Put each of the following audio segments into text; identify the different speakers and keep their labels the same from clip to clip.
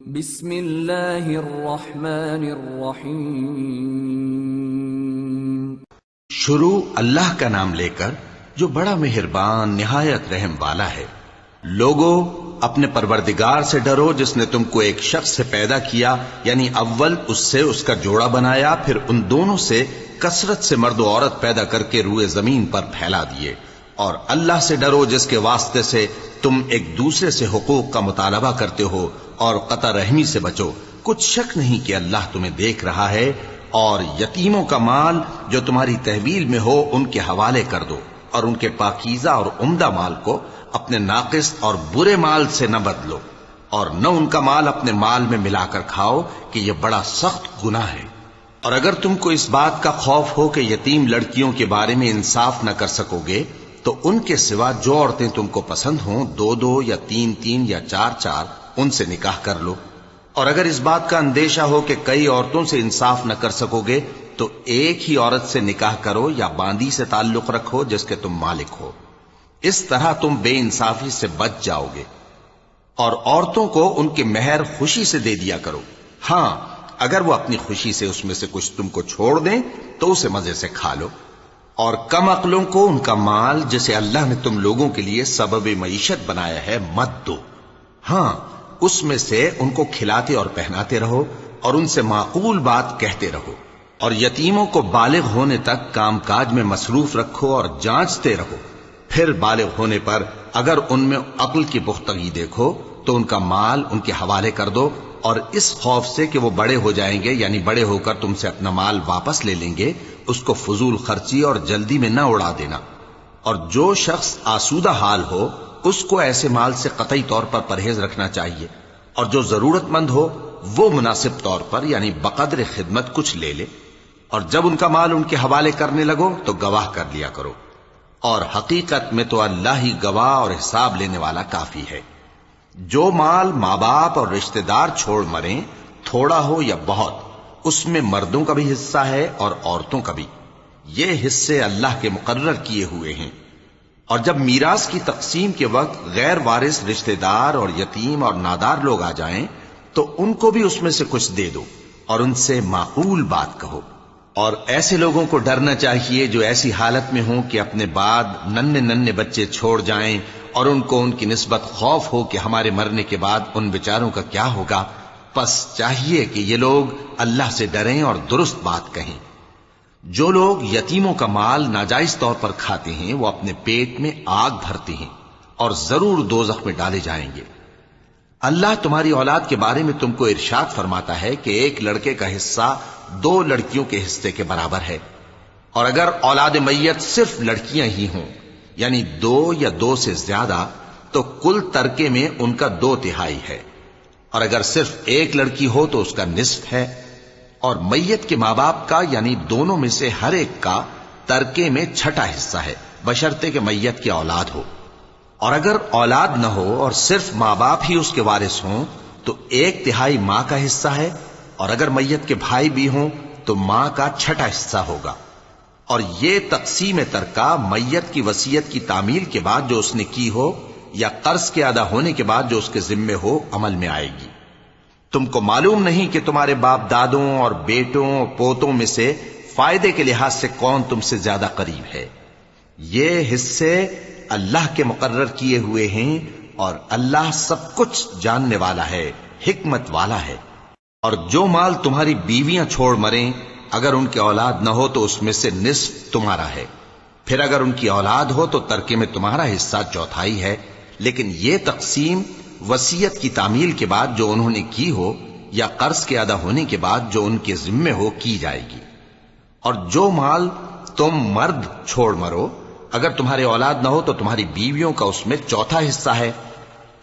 Speaker 1: بسم اللہ الرحمن الرحیم۔
Speaker 2: شروع اللہ کا نام لے کر جو بڑا مہربان نہایت رحم والا ہے۔ لوگو اپنے پروردگار سے ڈرو جس نے تم کو ایک شخص سے پیدا کیا، یعنی اول اس سے اس کا جوڑا بنایا، پھر ان دونوں سے کثرت سے مرد و عورت پیدا کر کے روئے زمین پر پھیلا دیے۔ اور اللہ سے ڈرو جس کے واسطے سے تم ایک دوسرے سے حقوق کا مطالبہ کرتے ہو، اور قطع رحمی سے بچو۔ کچھ شک نہیں کہ اللہ تمہیں دیکھ رہا ہے۔ اور یتیموں کا مال جو تمہاری تحویل میں ہو ان کے حوالے کر دو، اور ان کے پاکیزہ اور عمدہ مال کو اپنے ناقص اور برے مال سے نہ بدلو، اور نہ ان کا مال اپنے مال میں ملا کر کھاؤ کہ یہ بڑا سخت گناہ ہے۔ اور اگر تم کو اس بات کا خوف ہو کہ یتیم لڑکیوں کے بارے میں انصاف نہ کر سکو گے، تو ان کے سوا جو عورتیں تم کو پسند ہوں، دو دو یا تین تین یا چار چار، ان سے نکاح کر لو۔ اور اگر اس بات کا اندیشہ ہو کہ کئی عورتوں سے انصاف نہ کر سکو گے، تو ایک ہی عورت سے نکاح کرو یا باندی سے تعلق رکھو جس کے تم مالک ہو۔ اس طرح تم بے انصافی سے بچ جاؤ گے۔ اور عورتوں کو ان کے مہر خوشی سے دے دیا کرو۔ ہاں، اگر وہ اپنی خوشی سے اس میں سے کچھ تم کو چھوڑ دیں تو اسے مزے سے کھا لو۔ اور کم عقلوں کو ان کا مال جسے اللہ نے تم لوگوں کے لیے سبب معیشت بنایا ہے مت دو۔ ہاں، اس میں سے ان کو کھلاتے اور پہناتے رہو، اور ان سے معقول بات کہتے رہو۔ اور یتیموں کو بالغ ہونے تک کام کاج میں مصروف رکھو اور جانچتے رہو۔ پھر بالغ ہونے پر اگر ان میں عقل کی پختگی دیکھو تو ان کا مال ان کے حوالے کر دو، اور اس خوف سے کہ وہ بڑے ہو جائیں گے، یعنی بڑے ہو کر تم سے اپنا مال واپس لے لیں گے، اس کو فضول خرچی اور جلدی میں نہ اڑا دینا۔ اور جو شخص آسودہ حال ہو اس کو ایسے مال سے قطعی طور پر پرہیز رکھنا چاہیے، اور جو ضرورت مند ہو وہ مناسب طور پر یعنی بقدر خدمت کچھ لے لے۔ اور جب ان کا مال ان کے حوالے کرنے لگو تو گواہ کر لیا کرو، اور حقیقت میں تو اللہ ہی گواہ اور حساب لینے والا کافی ہے۔ جو مال ماں باپ اور رشتہ دار چھوڑ مریں، تھوڑا ہو یا بہت، اس میں مردوں کا بھی حصہ ہے اور عورتوں کا بھی۔ یہ حصے اللہ کے مقرر کیے ہوئے ہیں۔ اور جب میراث کی تقسیم کے وقت غیر وارث رشتہ دار اور یتیم اور نادار لوگ آ جائیں تو ان کو بھی اس میں سے کچھ دے دو، اور ان سے معقول بات کہو۔ اور ایسے لوگوں کو ڈرنا چاہیے جو ایسی حالت میں ہوں کہ اپنے بعد ننھے ننھے بچے چھوڑ جائیں، اور ان کو ان کی نسبت خوف ہو کہ ہمارے مرنے کے بعد ان بیچاروں کا کیا ہوگا۔ پس چاہیے کہ یہ لوگ اللہ سے ڈریں اور درست بات کہیں۔ جو لوگ یتیموں کا مال ناجائز طور پر کھاتے ہیں وہ اپنے پیٹ میں آگ بھرتے ہیں اور ضرور دوزخ میں ڈالے جائیں گے۔ اللہ تمہاری اولاد کے بارے میں تم کو ارشاد فرماتا ہے کہ ایک لڑکے کا حصہ دو لڑکیوں کے حصے کے برابر ہے، اور اگر اولاد میت صرف لڑکیاں ہی ہوں یعنی دو یا دو سے زیادہ تو کل ترکے میں ان کا 2/3 ہے، اور اگر صرف ایک لڑکی ہو تو اس کا نصف ہے۔ اور میت کے ماں باپ کا یعنی دونوں میں سے ہر ایک کا ترکے میں 6واں حصہ ہے، بشرطے کہ میت کی اولاد ہو۔ اور اگر اولاد نہ ہو اور صرف ماں باپ ہی اس کے وارث ہوں تو 1/3 ماں کا حصہ ہے، اور اگر میت کے بھائی بھی ہوں تو ماں کا 6واں حصہ ہوگا۔ اور یہ تقسیم ترکہ میت کی وصیت کی تعمیل کے بعد جو اس نے کی ہو یا قرض کے ادا ہونے کے بعد جو اس کے ذمے ہو عمل میں آئے گی۔ تم کو معلوم نہیں کہ تمہارے باپ دادوں اور بیٹوں اور پوتوں میں سے فائدے کے لحاظ سے کون تم سے زیادہ قریب ہے۔ یہ حصے اللہ کے مقرر کیے ہوئے ہیں، اور اللہ سب کچھ جاننے والا ہے، حکمت والا ہے۔ اور جو مال تمہاری بیویاں چھوڑ مریں اگر ان کی اولاد نہ ہو تو اس میں سے نصف تمہارا ہے، پھر اگر ان کی اولاد ہو تو ترکے میں تمہارا حصہ 1/4 ہے۔ لیکن یہ تقسیم وصیت کی تعمیل کے بعد جو انہوں نے کی ہو یا قرض کے ادا ہونے کے بعد جو ان کے ذمے ہو کی جائے گی۔ اور جو مال تم مرد چھوڑ مرو اگر تمہارے اولاد نہ ہو تو تمہاری بیویوں کا اس میں 1/4 حصہ ہے،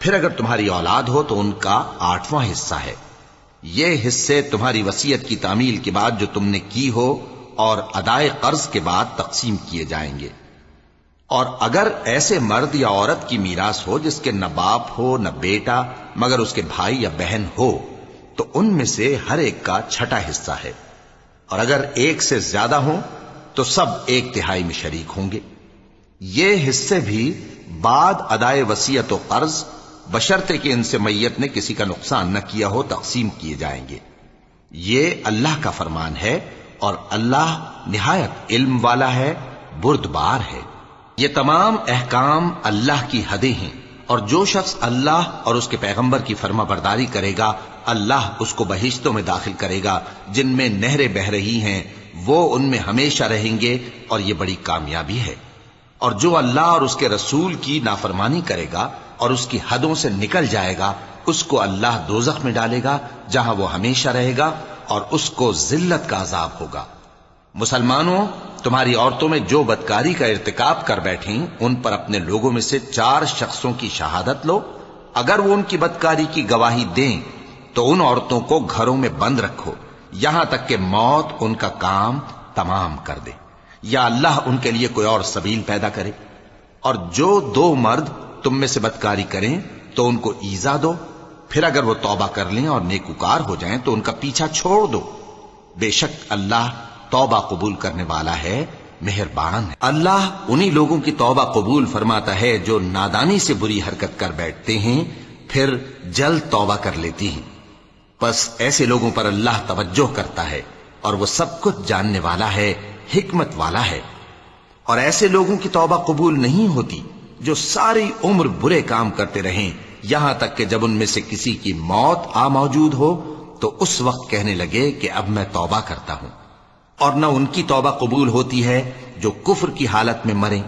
Speaker 2: پھر اگر تمہاری اولاد ہو تو ان کا 8واں حصہ ہے۔ یہ حصے تمہاری وصیت کی تعمیل کے بعد جو تم نے کی ہو اور ادائے قرض کے بعد تقسیم کیے جائیں گے۔ اور اگر ایسے مرد یا عورت کی میراث ہو جس کے نہ باپ ہو نہ بیٹا مگر اس کے بھائی یا بہن ہو تو ان میں سے ہر ایک کا 6واں حصہ ہے، اور اگر ایک سے زیادہ ہوں تو سب 1/3 میں شریک ہوں گے۔ یہ حصے بھی بعد ادائے وصیت و قرض بشرطے کہ ان سے میت نے کسی کا نقصان نہ کیا ہو تقسیم کیے جائیں گے۔ یہ اللہ کا فرمان ہے اور اللہ نہایت علم والا ہے، بردبار ہے۔ یہ تمام احکام اللہ کی حدیں ہیں، اور جو شخص اللہ اور اس کے پیغمبر کی فرما برداری کرے گا اللہ اس کو بہشتوں میں داخل کرے گا جن میں نہریں بہ رہی ہیں، وہ ان میں ہمیشہ رہیں گے، اور یہ بڑی کامیابی ہے۔ اور جو اللہ اور اس کے رسول کی نافرمانی کرے گا اور اس کی حدوں سے نکل جائے گا اس کو اللہ دوزخ میں ڈالے گا جہاں وہ ہمیشہ رہے گا، اور اس کو ذلت کا عذاب ہوگا۔ مسلمانوں، تمہاری عورتوں میں جو بدکاری کا ارتکاب کر بیٹھیں ان پر اپنے لوگوں میں سے 4 شخصوں کی شہادت لو۔ اگر وہ ان کی بدکاری کی گواہی دیں تو ان عورتوں کو گھروں میں بند رکھو یہاں تک کہ موت ان کا کام تمام کر دے، یا اللہ ان کے لیے کوئی اور سبیل پیدا کرے۔ اور جو 2 مرد تم میں سے بدکاری کریں تو ان کو ایذا دو، پھر اگر وہ توبہ کر لیں اور نیکوکار ہو جائیں تو ان کا پیچھا چھوڑ دو۔ بے شک اللہ توبہ قبول کرنے والا ہے، مہربان ہے۔ اللہ انہی لوگوں کی توبہ قبول فرماتا ہے جو نادانی سے بری حرکت کر بیٹھتے ہیں پھر جلد توبہ کر لیتی ہیں، بس ایسے لوگوں پر اللہ توجہ کرتا ہے اور وہ سب کچھ جاننے والا ہے، حکمت والا ہے۔ اور ایسے لوگوں کی توبہ قبول نہیں ہوتی جو ساری عمر برے کام کرتے رہیں یہاں تک کہ جب ان میں سے کسی کی موت آ موجود ہو تو اس وقت کہنے لگے کہ اب میں توبہ کرتا ہوں۔ اور نہ ان کی توبہ قبول ہوتی ہے جو کفر کی حالت میں مریں۔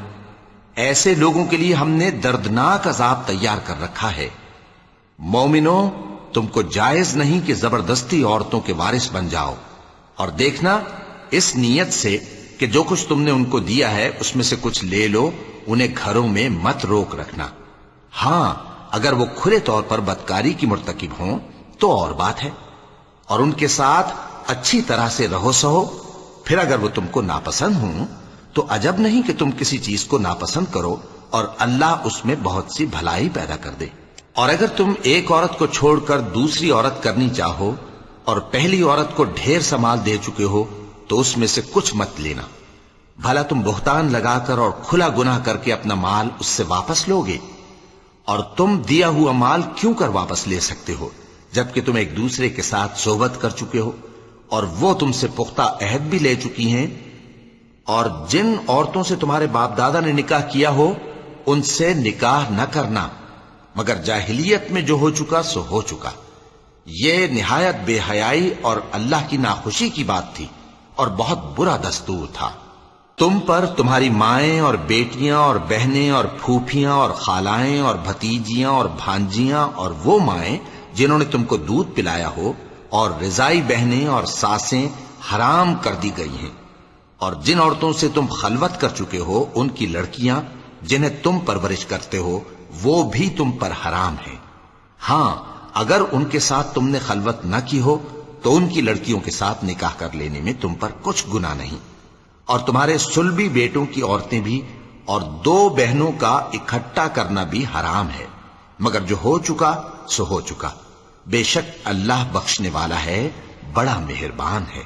Speaker 2: ایسے لوگوں کے لیے ہم نے دردناک عذاب تیار کر رکھا ہے۔ مومنوں، تم کو جائز نہیں کہ زبردستی عورتوں کے وارث بن جاؤ، اور دیکھنا اس نیت سے کہ جو کچھ تم نے ان کو دیا ہے اس میں سے کچھ لے لو، انہیں گھروں میں مت روک رکھنا۔ ہاں، اگر وہ کھلے طور پر بدکاری کی مرتکب ہوں تو اور بات ہے، اور ان کے ساتھ اچھی طرح سے رہو سہو۔ پھر اگر وہ تم کو ناپسند ہوں تو عجب نہیں کہ تم کسی چیز کو ناپسند کرو اور اللہ اس میں بہت سی بھلائی پیدا کر دے۔ اور اگر تم ایک عورت کو چھوڑ کر دوسری عورت کرنی چاہو اور پہلی عورت کو ڈھیر سا مال دے چکے ہو تو اس میں سے کچھ مت لینا، بھلا تم بہتان لگا کر اور کھلا گناہ کر کے اپنا مال اس سے واپس لوگے؟ اور تم دیا ہوا مال کیوں کر واپس لے سکتے ہو جبکہ تم ایک دوسرے کے ساتھ صحبت کر چکے ہو اور وہ تم سے پختہ عہد بھی لے چکی ہیں؟ اور جن عورتوں سے تمہارے باپ دادا نے نکاح کیا ہو ان سے نکاح نہ کرنا مگر جاہلیت میں جو ہو چکا سو ہو چکا۔ یہ نہایت بے حیائی اور اللہ کی ناخوشی کی بات تھی اور بہت برا دستور تھا۔ تم پر تمہاری مائیں اور بیٹیاں اور بہنیں اور پھوپھیاں اور خالائیں اور بھتیجیاں اور بھانجیاں اور وہ مائیں جنہوں نے تم کو دودھ پلایا ہو اور رضائی بہنیں اور ساسیں حرام کر دی گئی ہیں، اور جن عورتوں سے تم خلوت کر چکے ہو ان کی لڑکیاں جنہیں تم پرورش کرتے ہو وہ بھی تم پر حرام ہیں۔ ہاں، اگر ان کے ساتھ تم نے خلوت نہ کی ہو تو ان کی لڑکیوں کے ساتھ نکاح کر لینے میں تم پر کچھ گناہ نہیں۔ اور تمہارے صلبی بیٹوں کی عورتیں بھی اور 2 بہنوں کا اکٹھا کرنا بھی حرام ہے، مگر جو ہو چکا سو ہو چکا۔ بے شک اللہ بخشنے والا ہے، بڑا مہربان ہے۔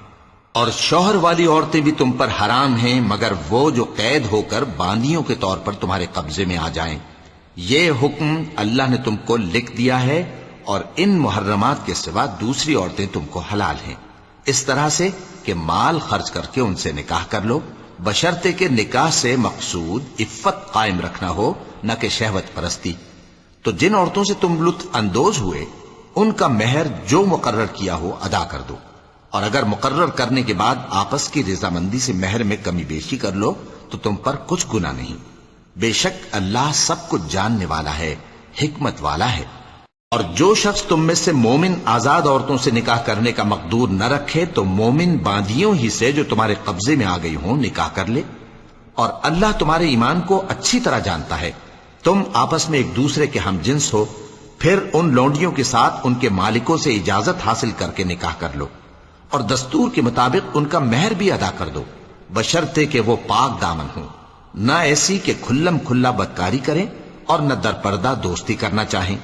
Speaker 2: اور شوہر والی عورتیں بھی تم پر حرام ہیں مگر وہ جو قید ہو کر باندیوں کے طور پر تمہارے قبضے میں آ جائیں۔ یہ حکم اللہ نے تم کو لکھ دیا ہے، اور ان محرمات کے سوا دوسری عورتیں تم کو حلال ہیں، اس طرح سے کہ مال خرچ کر کے ان سے نکاح کر لو، بشرطے کہ نکاح سے مقصود عفت قائم رکھنا ہو نہ کہ شہوت پرستی۔ تو جن عورتوں سے تم لطف اندوز ہوئے ان کا مہر جو مقرر کیا ہو ادا کر دو، اور اگر مقرر کرنے کے بعد آپس کی رضامندی سے مہر میں کمی بیشی کر لو تو تم پر کچھ گناہ نہیں۔ بے شک اللہ سب کچھ جاننے والا ہے، حکمت والا ہے۔ اور جو شخص تم میں سے مومن آزاد عورتوں سے نکاح کرنے کا مقدور نہ رکھے تو مومن باندیوں ہی سے جو تمہارے قبضے میں آ گئی ہوں نکاح کر لے، اور اللہ تمہارے ایمان کو اچھی طرح جانتا ہے۔ تم آپس میں ایک دوسرے کے ہم جنس ہو، پھر ان لونڈیوں کے ساتھ ان کے مالکوں سے اجازت حاصل کر کے نکاح کر لو، اور دستور کے مطابق ان کا مہر بھی ادا کر دو، بشرطے کہ وہ پاک دامن ہوں، نہ ایسی کہ کھلم کھلا بدکاری کریں اور نہ درپردہ دوستی کرنا چاہیں۔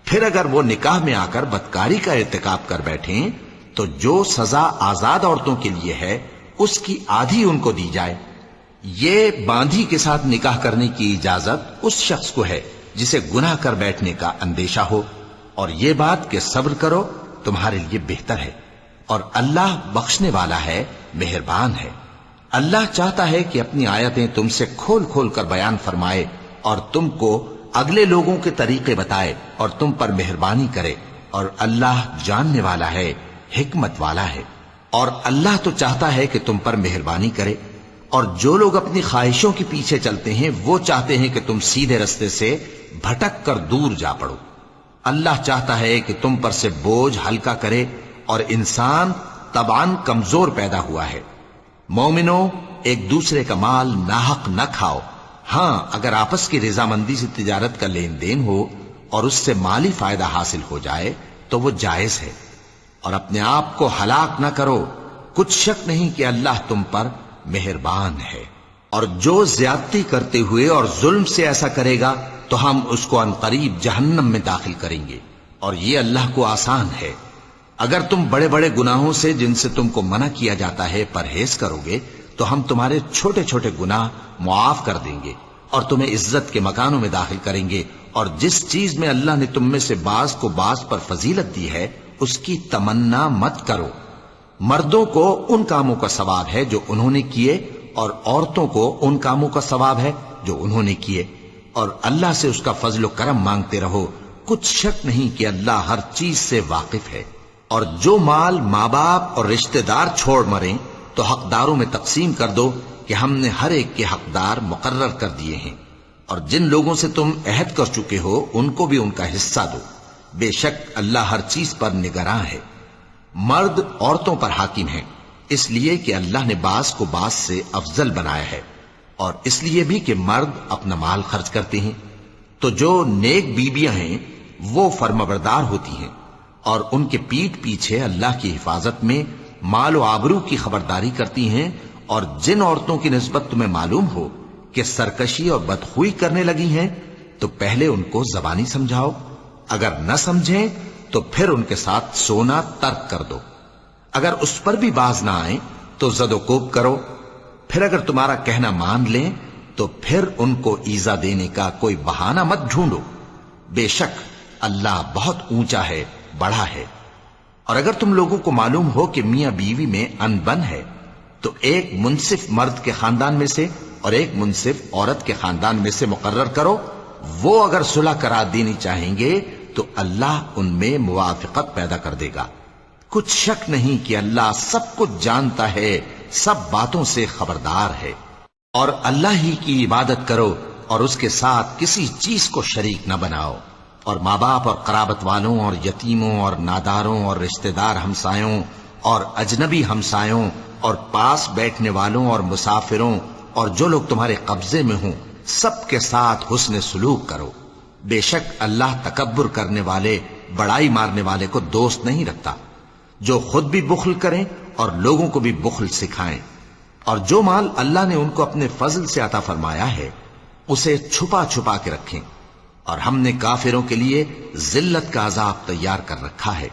Speaker 2: پھر اگر وہ نکاح میں آ کر بدکاری کا ارتکاب کر بیٹھیں تو جو سزا آزاد عورتوں کے لیے ہے اس کی آدھی ان کو دی جائے۔ یہ باندھی کے ساتھ نکاح کرنے کی اجازت اس شخص کو ہے جسے گناہ کر بیٹھنے کا اندیشہ ہو، اور یہ بات کہ صبر کرو تمہارے لیے بہتر ہے، اور اللہ بخشنے والا ہے، مہربان ہے۔ اللہ چاہتا ہے کہ اپنی آیتیں تم سے کھول کھول کر بیان فرمائے اور تم کو اگلے لوگوں کے طریقے بتائے اور تم پر مہربانی کرے، اور اللہ جاننے والا ہے، حکمت والا ہے۔ اور اللہ تو چاہتا ہے کہ تم پر مہربانی کرے، اور جو لوگ اپنی خواہشوں کے پیچھے چلتے ہیں وہ چاہتے ہیں کہ تم سیدھے رستے سے بھٹک کر دور جا پڑو۔ اللہ چاہتا ہے کہ تم پر سے بوجھ ہلکا کرے، اور انسان طبعاً کمزور پیدا ہوا ہے۔ مومنوں، ایک دوسرے کا مال ناحق نہ کھاؤ، ہاں اگر آپس کی رضامندی سے تجارت کا لین دین ہو اور اس سے مالی فائدہ حاصل ہو جائے تو وہ جائز ہے، اور اپنے آپ کو ہلاک نہ کرو، کچھ شک نہیں کہ اللہ تم پر مہربان ہے۔ اور جو زیادتی کرتے ہوئے اور ظلم سے ایسا کرے گا تو ہم اس کو عنقریب جہنم میں داخل کریں گے، اور یہ اللہ کو آسان ہے۔ اگر تم بڑے بڑے گناہوں سے جن سے تم کو منع کیا جاتا ہے پرہیز کرو گے تو ہم تمہارے چھوٹے چھوٹے گناہ معاف کر دیں گے، اور تمہیں عزت کے مکانوں میں داخل کریں گے، اور جس چیز میں اللہ نے تم میں سے بعض کو بعض پر فضیلت دی ہے اس کی تمنا مت کرو۔ مردوں کو ان کاموں کا ثواب ہے جو انہوں نے کیے، اور عورتوں کو ان کاموں کا ثواب ہے جو انہوں نے کیے، اور اللہ سے اس کا فضل و کرم مانگتے رہو، کچھ شک نہیں کہ اللہ ہر چیز سے واقف ہے۔ اور جو مال ماں باپ اور رشتہ دار چھوڑ مریں تو حقداروں میں تقسیم کر دو کہ ہم نے ہر ایک کے حقدار مقرر کر دیے ہیں، اور جن لوگوں سے تم عہد کر چکے ہو ان کو بھی ان کا حصہ دو، بے شک اللہ ہر چیز پر نگراں ہے۔ مرد عورتوں پر حاکم ہیں، اس لیے کہ اللہ نے بعض کو بعض سے افضل بنایا ہے، اور اس لیے بھی کہ مرد اپنا مال خرچ کرتے ہیں۔ تو جو نیک بیویاں ہیں وہ فرمانبردار ہوتی ہیں، اور ان کے پیٹھ پیچھے اللہ کی حفاظت میں مال و آبرو کی خبرداری کرتی ہیں، اور جن عورتوں کی نسبت تمہیں معلوم ہو کہ سرکشی اور بدخوئی کرنے لگی ہیں تو پہلے ان کو زبانی سمجھاؤ، اگر نہ سمجھیں تو پھر ان کے ساتھ سونا ترک کر دو، اگر اس پر بھی باز نہ آئیں تو زد و کوب کرو، پھر اگر تمہارا کہنا مان لیں تو پھر ان کو ایذا دینے کا کوئی بہانہ مت ڈھونڈو، بے شک اللہ بہت اونچا ہے، بڑا ہے۔ اور اگر تم لوگوں کو معلوم ہو کہ میاں بیوی میں ان بن ہے تو ایک منصف مرد کے خاندان میں سے اور ایک منصف عورت کے خاندان میں سے مقرر کرو، وہ اگر صلح کرا دینی چاہیں گے تو اللہ ان میں موافقت پیدا کر دے گا۔ کچھ شک نہیں کہ اللہ سب کچھ جانتا ہے، سب باتوں سے خبردار ہے۔ اور اللہ ہی کی عبادت کرو اور اس کے ساتھ کسی چیز کو شریک نہ بناؤ، اور ماں باپ اور قرابت والوں اور یتیموں اور ناداروں اور رشتہ دار ہمسایوں اور اجنبی ہمسایوں اور پاس بیٹھنے والوں اور مسافروں اور جو لوگ تمہارے قبضے میں ہوں سب کے ساتھ حسن سلوک کرو، بے شک اللہ تکبر کرنے والے، بڑائی مارنے والے کو دوست نہیں رکھتا۔ جو خود بھی بخل کریں اور لوگوں کو بھی بخل سکھائیں، اور جو مال اللہ نے ان کو اپنے فضل سے عطا فرمایا ہے اسے چھپا چھپا کے رکھیں، اور ہم نے کافروں کے لیے ذلت کا عذاب تیار کر رکھا ہے۔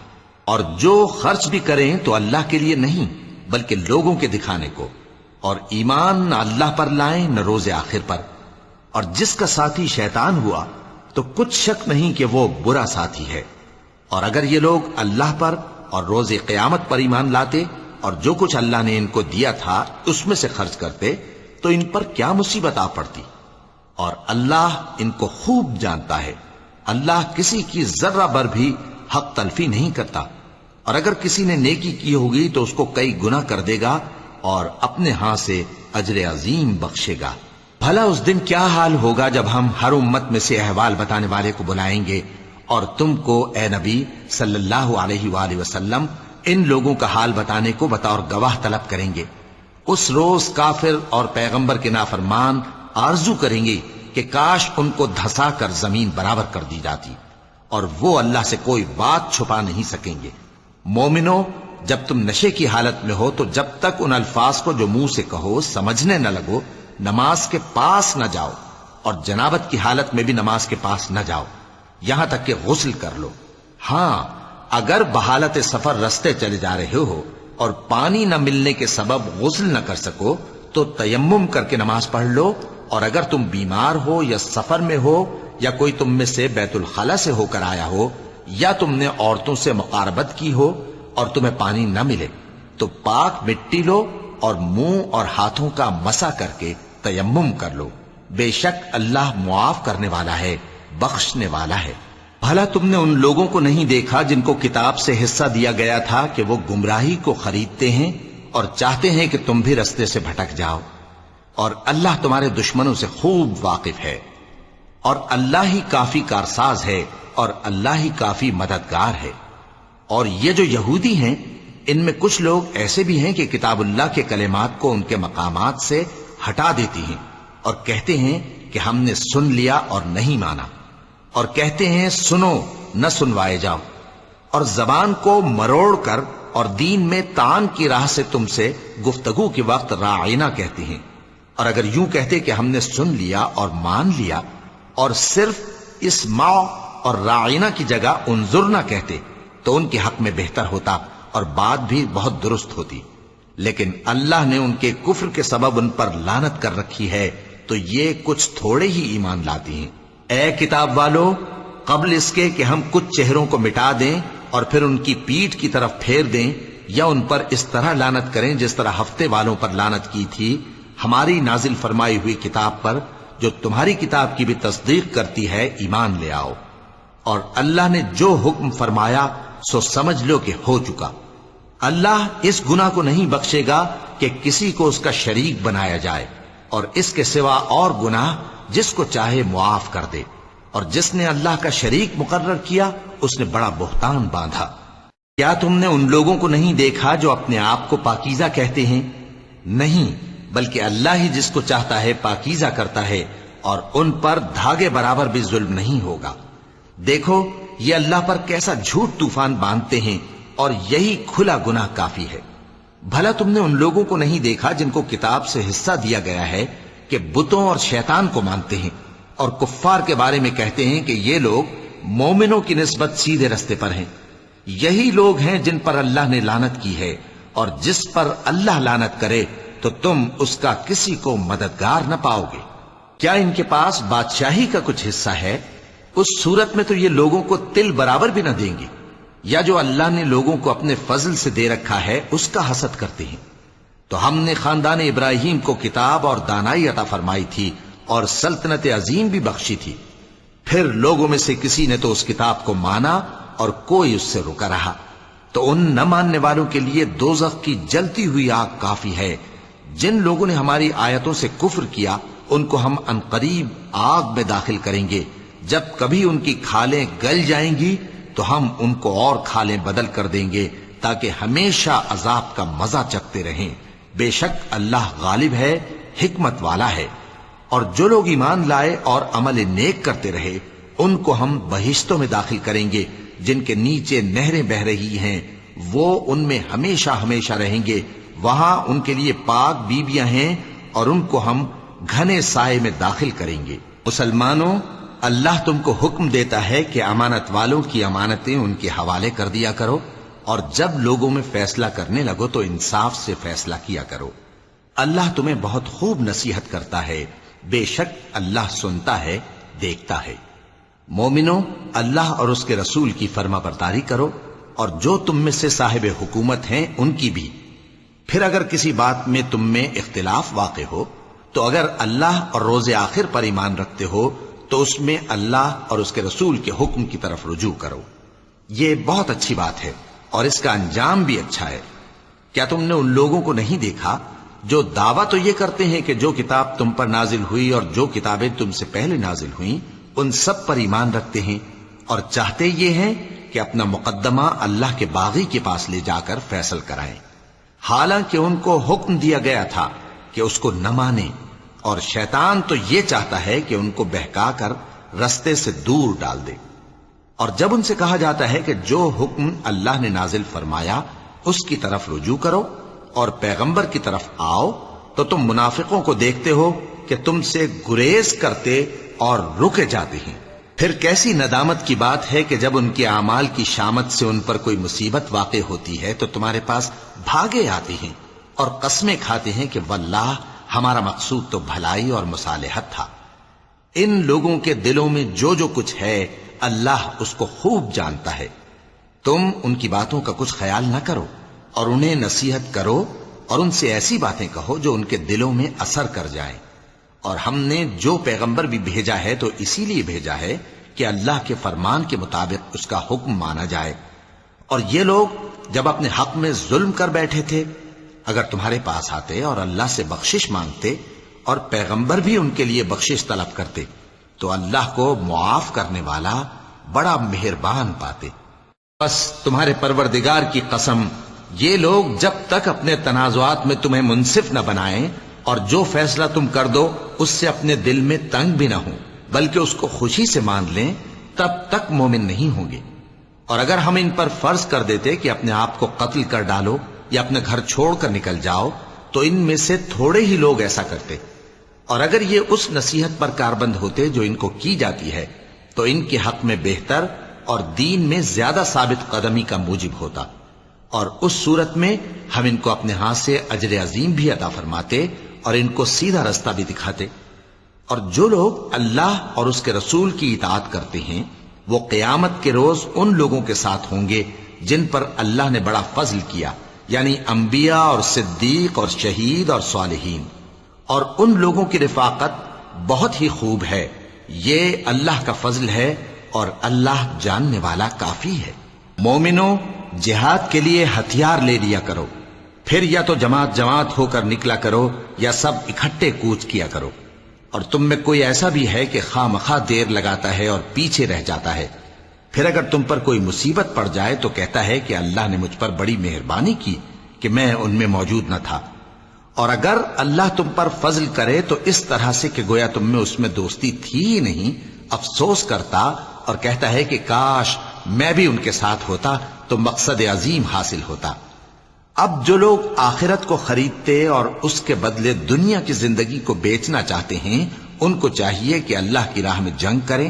Speaker 2: اور جو خرچ بھی کریں تو اللہ کے لیے نہیں بلکہ لوگوں کے دکھانے کو، اور ایمان نہ اللہ پر لائیں نہ روز آخر پر، اور جس کا ساتھی شیطان ہوا تو کچھ شک نہیں کہ وہ برا ساتھی ہے۔ اور اگر یہ لوگ اللہ پر اور روز قیامت پر ایمان لاتے اور جو کچھ اللہ نے ان کو دیا تھا اس میں سے خرچ کرتے تو ان پر کیا مصیبت آ پڑتی، اور اللہ ان کو خوب جانتا ہے۔ اللہ کسی کی ذرہ بر بھی حق تلفی نہیں کرتا، اور اگر کسی نے نیکی کی ہوگی تو اس کو کئی گنا کر دے گا اور اپنے ہاں سے اجر عظیم بخشے گا۔ بھلا اس دن کیا حال ہوگا جب ہم ہر امت میں سے احوال بتانے والے کو بلائیں گے اور تم کو اے نبی صلی اللہ علیہ وآلہ وسلم ان لوگوں کا حال بتانے کو بطور گواہ طلب کریں گے۔ اس روز کافر اور پیغمبر کے نافرمان آرزو کریں گے کہ کاش ان کو دھسا کر زمین برابر کر دی جاتی، اور وہ اللہ سے کوئی بات چھپا نہیں سکیں گے۔ مومنو، جب تم نشے کی حالت میں ہو تو جب تک ان الفاظ کو جو منہ سے کہو سمجھنے نہ لگو نماز کے پاس نہ جاؤ، اور جنابت کی حالت میں بھی نماز کے پاس نہ جاؤ یہاں تک کہ غسل کر لو۔ ہاں اگر بحالت سفر رستے چلے جا رہے ہو اور پانی نہ ملنے کے سبب غسل نہ کر سکو تو تیمم کر کے نماز پڑھ لو، اور اگر تم بیمار ہو یا سفر میں ہو یا کوئی تم میں سے بیت الخلا سے ہو کر آیا ہو، یا تم نے عورتوں سے مقاربت کی ہو اور تمہیں پانی نہ ملے، تو پاک مٹی لو اور منہ اور ہاتھوں کا مسح کر کے تیمم کر لو، بے شک اللہ معاف کرنے والا ہے، بخشنے والا ہے۔ بھلا تم نے ان لوگوں کو نہیں دیکھا جن کو کتاب سے حصہ دیا گیا تھا کہ وہ گمراہی کو خریدتے ہیں اور چاہتے ہیں کہ تم بھی رستے سے بھٹک جاؤ، اور اللہ تمہارے دشمنوں سے خوب واقف ہے، اور اللہ ہی کافی کارساز ہے، اور اللہ ہی کافی مددگار ہے۔ اور یہ جو یہودی ہیں، ان میں کچھ لوگ ایسے بھی ہیں کہ کتاب اللہ کے کلمات کو ان کے مقامات سے ہٹا دیتی ہیں اور کہتے ہیں کہ ہم نے سن لیا اور نہیں مانا، اور کہتے ہیں سنو نہ سنوائے جاؤ، اور زبان کو مروڑ کر اور دین میں طعن کی راہ سے تم سے گفتگو کے وقت راعینا کہتے ہیں۔ اور اگر یوں کہتے کہ ہم نے سن لیا اور مان لیا، اور صرف اسمع اور راعینا کی جگہ انظرنا کہتے، تو ان کے حق میں بہتر ہوتا اور بات بھی بہت درست ہوتی، لیکن اللہ نے ان کے کفر کے سبب ان پر لعنت کر رکھی ہے، تو یہ کچھ تھوڑے ہی ایمان لاتے ہیں۔ اے کتاب والو، قبل اس کے کہ ہم کچھ چہروں کو مٹا دیں اور پھر ان کی پیٹھ کی طرف پھیر دیں یا ان پر اس طرح لعنت کریں جس طرح ہفتے والوں پر لعنت کی تھی، ہماری نازل فرمائی ہوئی کتاب پر جو تمہاری کتاب کی بھی تصدیق کرتی ہے ایمان لے آؤ، اور اللہ نے جو حکم فرمایا سو سمجھ لو کہ ہو چکا۔ اللہ اس گناہ کو نہیں بخشے گا کہ کسی کو اس کا شریک بنایا جائے، اور اس کے سوا اور گناہ جس کو چاہے معاف کر دے، اور جس نے اللہ کا شریک مقرر کیا اس نے بڑا بہتان باندھا۔ کیا تم نے ان لوگوں کو نہیں دیکھا جو اپنے آپ کو پاکیزہ کہتے ہیں؟ نہیں، بلکہ اللہ ہی جس کو چاہتا ہے پاکیزہ کرتا ہے، اور ان پر دھاگے برابر بھی ظلم نہیں ہوگا۔ دیکھو یہ اللہ پر کیسا جھوٹ طوفان باندھتے ہیں، اور یہی کھلا گناہ کافی ہے۔ بھلا تم نے ان لوگوں کو نہیں دیکھا جن کو کتاب سے حصہ دیا گیا ہے کہ بتوں اور شیطان کو مانتے ہیں، اور کفار کے بارے میں کہتے ہیں کہ یہ لوگ مومنوں کی نسبت سیدھے رستے پر ہیں۔ یہی لوگ ہیں جن پر اللہ نے لعنت کی ہے، اور جس پر اللہ لعنت کرے تو تم اس کا کسی کو مددگار نہ پاؤ گے۔ کیا ان کے پاس بادشاہی کا کچھ حصہ ہے؟ اس صورت میں تو یہ لوگوں کو تل برابر بھی نہ دیں گے، یا جو اللہ نے لوگوں کو اپنے فضل سے دے رکھا ہے اس کا حسد کرتے ہیں۔ تو ہم نے خاندان ابراہیم کو کتاب اور دانائی عطا فرمائی تھی اور سلطنت عظیم بھی بخشی تھی، پھر لوگوں میں سے کسی نے تو اس کتاب کو مانا اور کوئی اس سے رکا رہا، تو ان نہ ماننے والوں کے لیے دوزخ کی جلتی ہوئی آگ کافی ہے۔ جن لوگوں نے ہماری آیتوں سے کفر کیا ان کو ہم عنقریب آگ میں داخل کریں گے، جب کبھی ان کی کھالیں گل جائیں گی تو ہم ان کو اور کھالیں بدل کر دیں گے تاکہ ہمیشہ عذاب کا مزہ چکھتے رہیں۔ بے شک اللہ غالب ہے، حکمت والا ہے۔ اور جو لوگ ایمان لائے اور عمل نیک کرتے رہے ان کو ہم بہشتوں میں داخل کریں گے جن کے نیچے نہریں بہ رہی ہیں، وہ ان میں ہمیشہ ہمیشہ رہیں گے، وہاں ان کے لیے پاک بیویاں ہیں اور ان کو ہم گھنے سائے میں داخل کریں گے۔ مسلمانوں، اللہ تم کو حکم دیتا ہے کہ امانت والوں کی امانتیں ان کے حوالے کر دیا کرو، اور جب لوگوں میں فیصلہ کرنے لگو تو انصاف سے فیصلہ کیا کرو۔ اللہ تمہیں بہت خوب نصیحت کرتا ہے، بے شک اللہ سنتا ہے، دیکھتا ہے۔ مومنوں، اللہ اور اس کے رسول کی فرما برداری کرو، اور جو تم میں سے صاحب حکومت ہیں ان کی بھی۔ پھر اگر کسی بات میں تم میں اختلاف واقع ہو تو اگر اللہ اور روز آخر پر ایمان رکھتے ہو تو اس میں اللہ اور اس کے رسول کے حکم کی طرف رجوع کرو۔ یہ بہت اچھی بات ہے اور اس کا انجام بھی اچھا ہے۔ کیا تم نے ان لوگوں کو نہیں دیکھا جو دعویٰ تو یہ کرتے ہیں کہ جو کتاب تم پر نازل ہوئی اور جو کتابیں تم سے پہلے نازل ہوئیں ان سب پر ایمان رکھتے ہیں، اور چاہتے یہ ہیں کہ اپنا مقدمہ اللہ کے باغی کے پاس لے جا کر فیصل کرائیں، حالانکہ ان کو حکم دیا گیا تھا کہ اس کو نہ مانیں، اور شیطان تو یہ چاہتا ہے کہ ان کو بہکا کر رستے سے دور ڈال دے۔ اور جب ان سے کہا جاتا ہے کہ جو حکم اللہ نے نازل فرمایا اس کی طرف رجوع کرو اور پیغمبر کی طرف آؤ، تو تم منافقوں کو دیکھتے ہو کہ تم سے گریز کرتے اور رکے جاتے ہیں۔ پھر کیسی ندامت کی بات ہے کہ جب ان کے اعمال کی شامت سے ان پر کوئی مصیبت واقع ہوتی ہے تو تمہارے پاس بھاگے آتے ہیں اور قسمیں کھاتے ہیں کہ واللہ ہمارا مقصود تو بھلائی اور مصالحت تھا۔ ان لوگوں کے دلوں میں جو جو کچھ ہے اللہ اس کو خوب جانتا ہے۔ تم ان کی باتوں کا کچھ خیال نہ کرو اور انہیں نصیحت کرو اور ان سے ایسی باتیں کہو جو ان کے دلوں میں اثر کر جائیں۔ اور ہم نے جو پیغمبر بھی بھیجا ہے تو اسی لیے بھیجا ہے کہ اللہ کے فرمان کے مطابق اس کا حکم مانا جائے۔ اور یہ لوگ جب اپنے حق میں ظلم کر بیٹھے تھے، اگر تمہارے پاس آتے اور اللہ سے بخشش مانگتے اور پیغمبر بھی ان کے لیے بخشش طلب کرتے تو اللہ کو معاف کرنے والا بڑا مہربان پاتے۔ بس تمہارے پروردگار کی قسم، یہ لوگ جب تک اپنے تنازعات میں تمہیں منصف نہ بنائیں اور جو فیصلہ تم کر دو اس سے اپنے دل میں تنگ بھی نہ ہوں بلکہ اس کو خوشی سے مان لیں، تب تک مومن نہیں ہوں گے۔ اور اگر ہم ان پر فرض کر دیتے کہ اپنے آپ کو قتل کر ڈالو یا اپنے گھر چھوڑ کر نکل جاؤ تو ان میں سے تھوڑے ہی لوگ ایسا کرتے، اور اگر یہ اس نصیحت پر کاربند ہوتے جو ان کو کی جاتی ہے تو ان کے حق میں بہتر اور دین میں زیادہ ثابت قدمی کا موجب ہوتا، اور اس صورت میں ہم ان کو اپنے ہاتھ سے اجر عظیم بھی عطا فرماتے اور ان کو سیدھا رستہ بھی دکھاتے۔ اور جو لوگ اللہ اور اس کے رسول کی اطاعت کرتے ہیں وہ قیامت کے روز ان لوگوں کے ساتھ ہوں گے جن پر اللہ نے بڑا فضل کیا، یعنی انبیاء اور صدیق اور شہید اور صالحین، اور ان لوگوں کی رفاقت بہت ہی خوب ہے۔ یہ اللہ کا فضل ہے اور اللہ جاننے والا کافی ہے۔ مومنوں، جہاد کے لیے ہتھیار لے لیا کرو، پھر یا تو جماعت جماعت ہو کر نکلا کرو یا سب اکٹھے کوچ کیا کرو۔ اور تم میں کوئی ایسا بھی ہے کہ خواہ مخواہ دیر لگاتا ہے اور پیچھے رہ جاتا ہے، پھر اگر تم پر کوئی مصیبت پڑ جائے تو کہتا ہے کہ اللہ نے مجھ پر بڑی مہربانی کی کہ میں ان میں موجود نہ تھا۔ اور اگر اللہ تم پر فضل کرے تو اس طرح سے کہ گویا تم میں اس میں دوستی تھی ہی نہیں، افسوس کرتا اور کہتا ہے کہ کاش میں بھی ان کے ساتھ ہوتا تو مقصد عظیم حاصل ہوتا۔ اب جو لوگ آخرت کو خریدتے اور اس کے بدلے دنیا کی زندگی کو بیچنا چاہتے ہیں ان کو چاہیے کہ اللہ کی راہ میں جنگ کریں،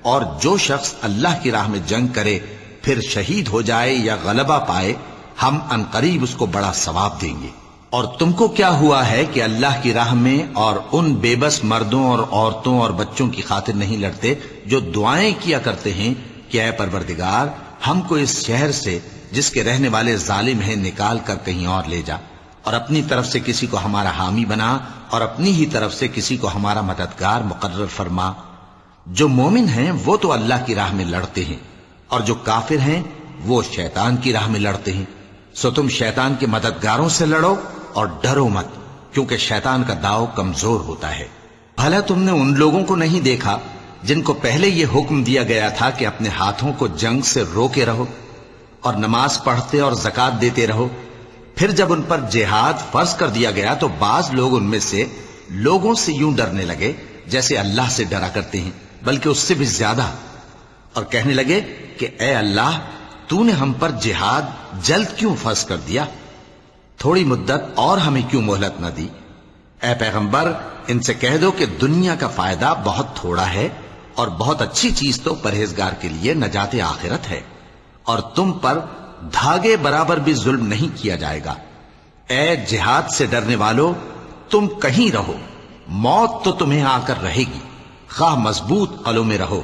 Speaker 2: اور جو شخص اللہ کی راہ میں جنگ کرے پھر شہید ہو جائے یا غلبہ پائے ہم عنقریب اس کو بڑا ثواب دیں گے۔ اور تم کو کیا ہوا ہے کہ اللہ کی راہ میں اور ان بے بس مردوں اور عورتوں اور بچوں کی خاطر نہیں لڑتے جو دعائیں کیا کرتے ہیں کہ اے پروردگار ہم کو اس شہر سے جس کے رہنے والے ظالم ہیں نکال کر کہیں اور لے جا، اور اپنی طرف سے کسی کو ہمارا حامی بنا اور اپنی ہی طرف سے کسی کو ہمارا مددگار مقرر فرما۔ جو مومن ہیں وہ تو اللہ کی راہ میں لڑتے ہیں، اور جو کافر ہیں وہ شیطان کی راہ میں لڑتے ہیں، سو تم شیطان کے مددگاروں سے لڑو اور ڈرو مت، کیونکہ شیطان کا داؤ کمزور ہوتا ہے۔ بھلا تم نے ان لوگوں کو نہیں دیکھا جن کو پہلے یہ حکم دیا گیا تھا کہ اپنے ہاتھوں کو جنگ سے روکے رہو اور نماز پڑھتے اور زکوٰۃ دیتے رہو، پھر جب ان پر جہاد فرض کر دیا گیا تو بعض لوگ ان میں سے لوگوں سے یوں ڈرنے لگے جیسے اللہ سے ڈرا کرتے ہیں، بلکہ اس سے بھی زیادہ، اور کہنے لگے کہ اے اللہ تو نے ہم پر جہاد جلد کیوں فرض کر دیا، تھوڑی مدت اور ہمیں کیوں مہلت نہ دی۔ اے پیغمبر ان سے کہہ دو کہ دنیا کا فائدہ بہت تھوڑا ہے اور بہت اچھی چیز تو پرہیزگار کے لیے نجات آخرت ہے، اور تم پر دھاگے برابر بھی ظلم نہیں کیا جائے گا۔ اے جہاد سے ڈرنے والو، تم کہیں رہو، موت تو تمہیں آ کر رہے گی، خواہ مضبوط قلعوں میں رہو۔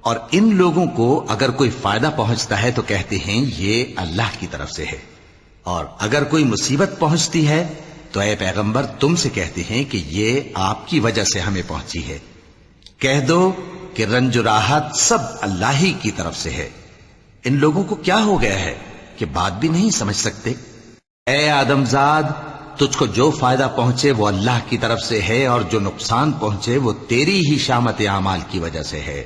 Speaker 2: اور ان لوگوں کو اگر کوئی فائدہ پہنچتا ہے تو کہتے ہیں یہ اللہ کی طرف سے ہے، اور اگر کوئی مصیبت پہنچتی ہے تو اے پیغمبر تم سے کہتے ہیں کہ یہ آپ کی وجہ سے ہمیں پہنچی ہے۔ کہہ دو کہ رنج و راحت سب اللہ ہی کی طرف سے ہے۔ ان لوگوں کو کیا ہو گیا ہے کہ بات بھی نہیں سمجھ سکتے؟ اے آدم زاد، تجھ کو جو فائدہ پہنچے وہ اللہ کی طرف سے ہے، اور جو نقصان پہنچے وہ تیری ہی شامت اعمال کی وجہ سے ہے۔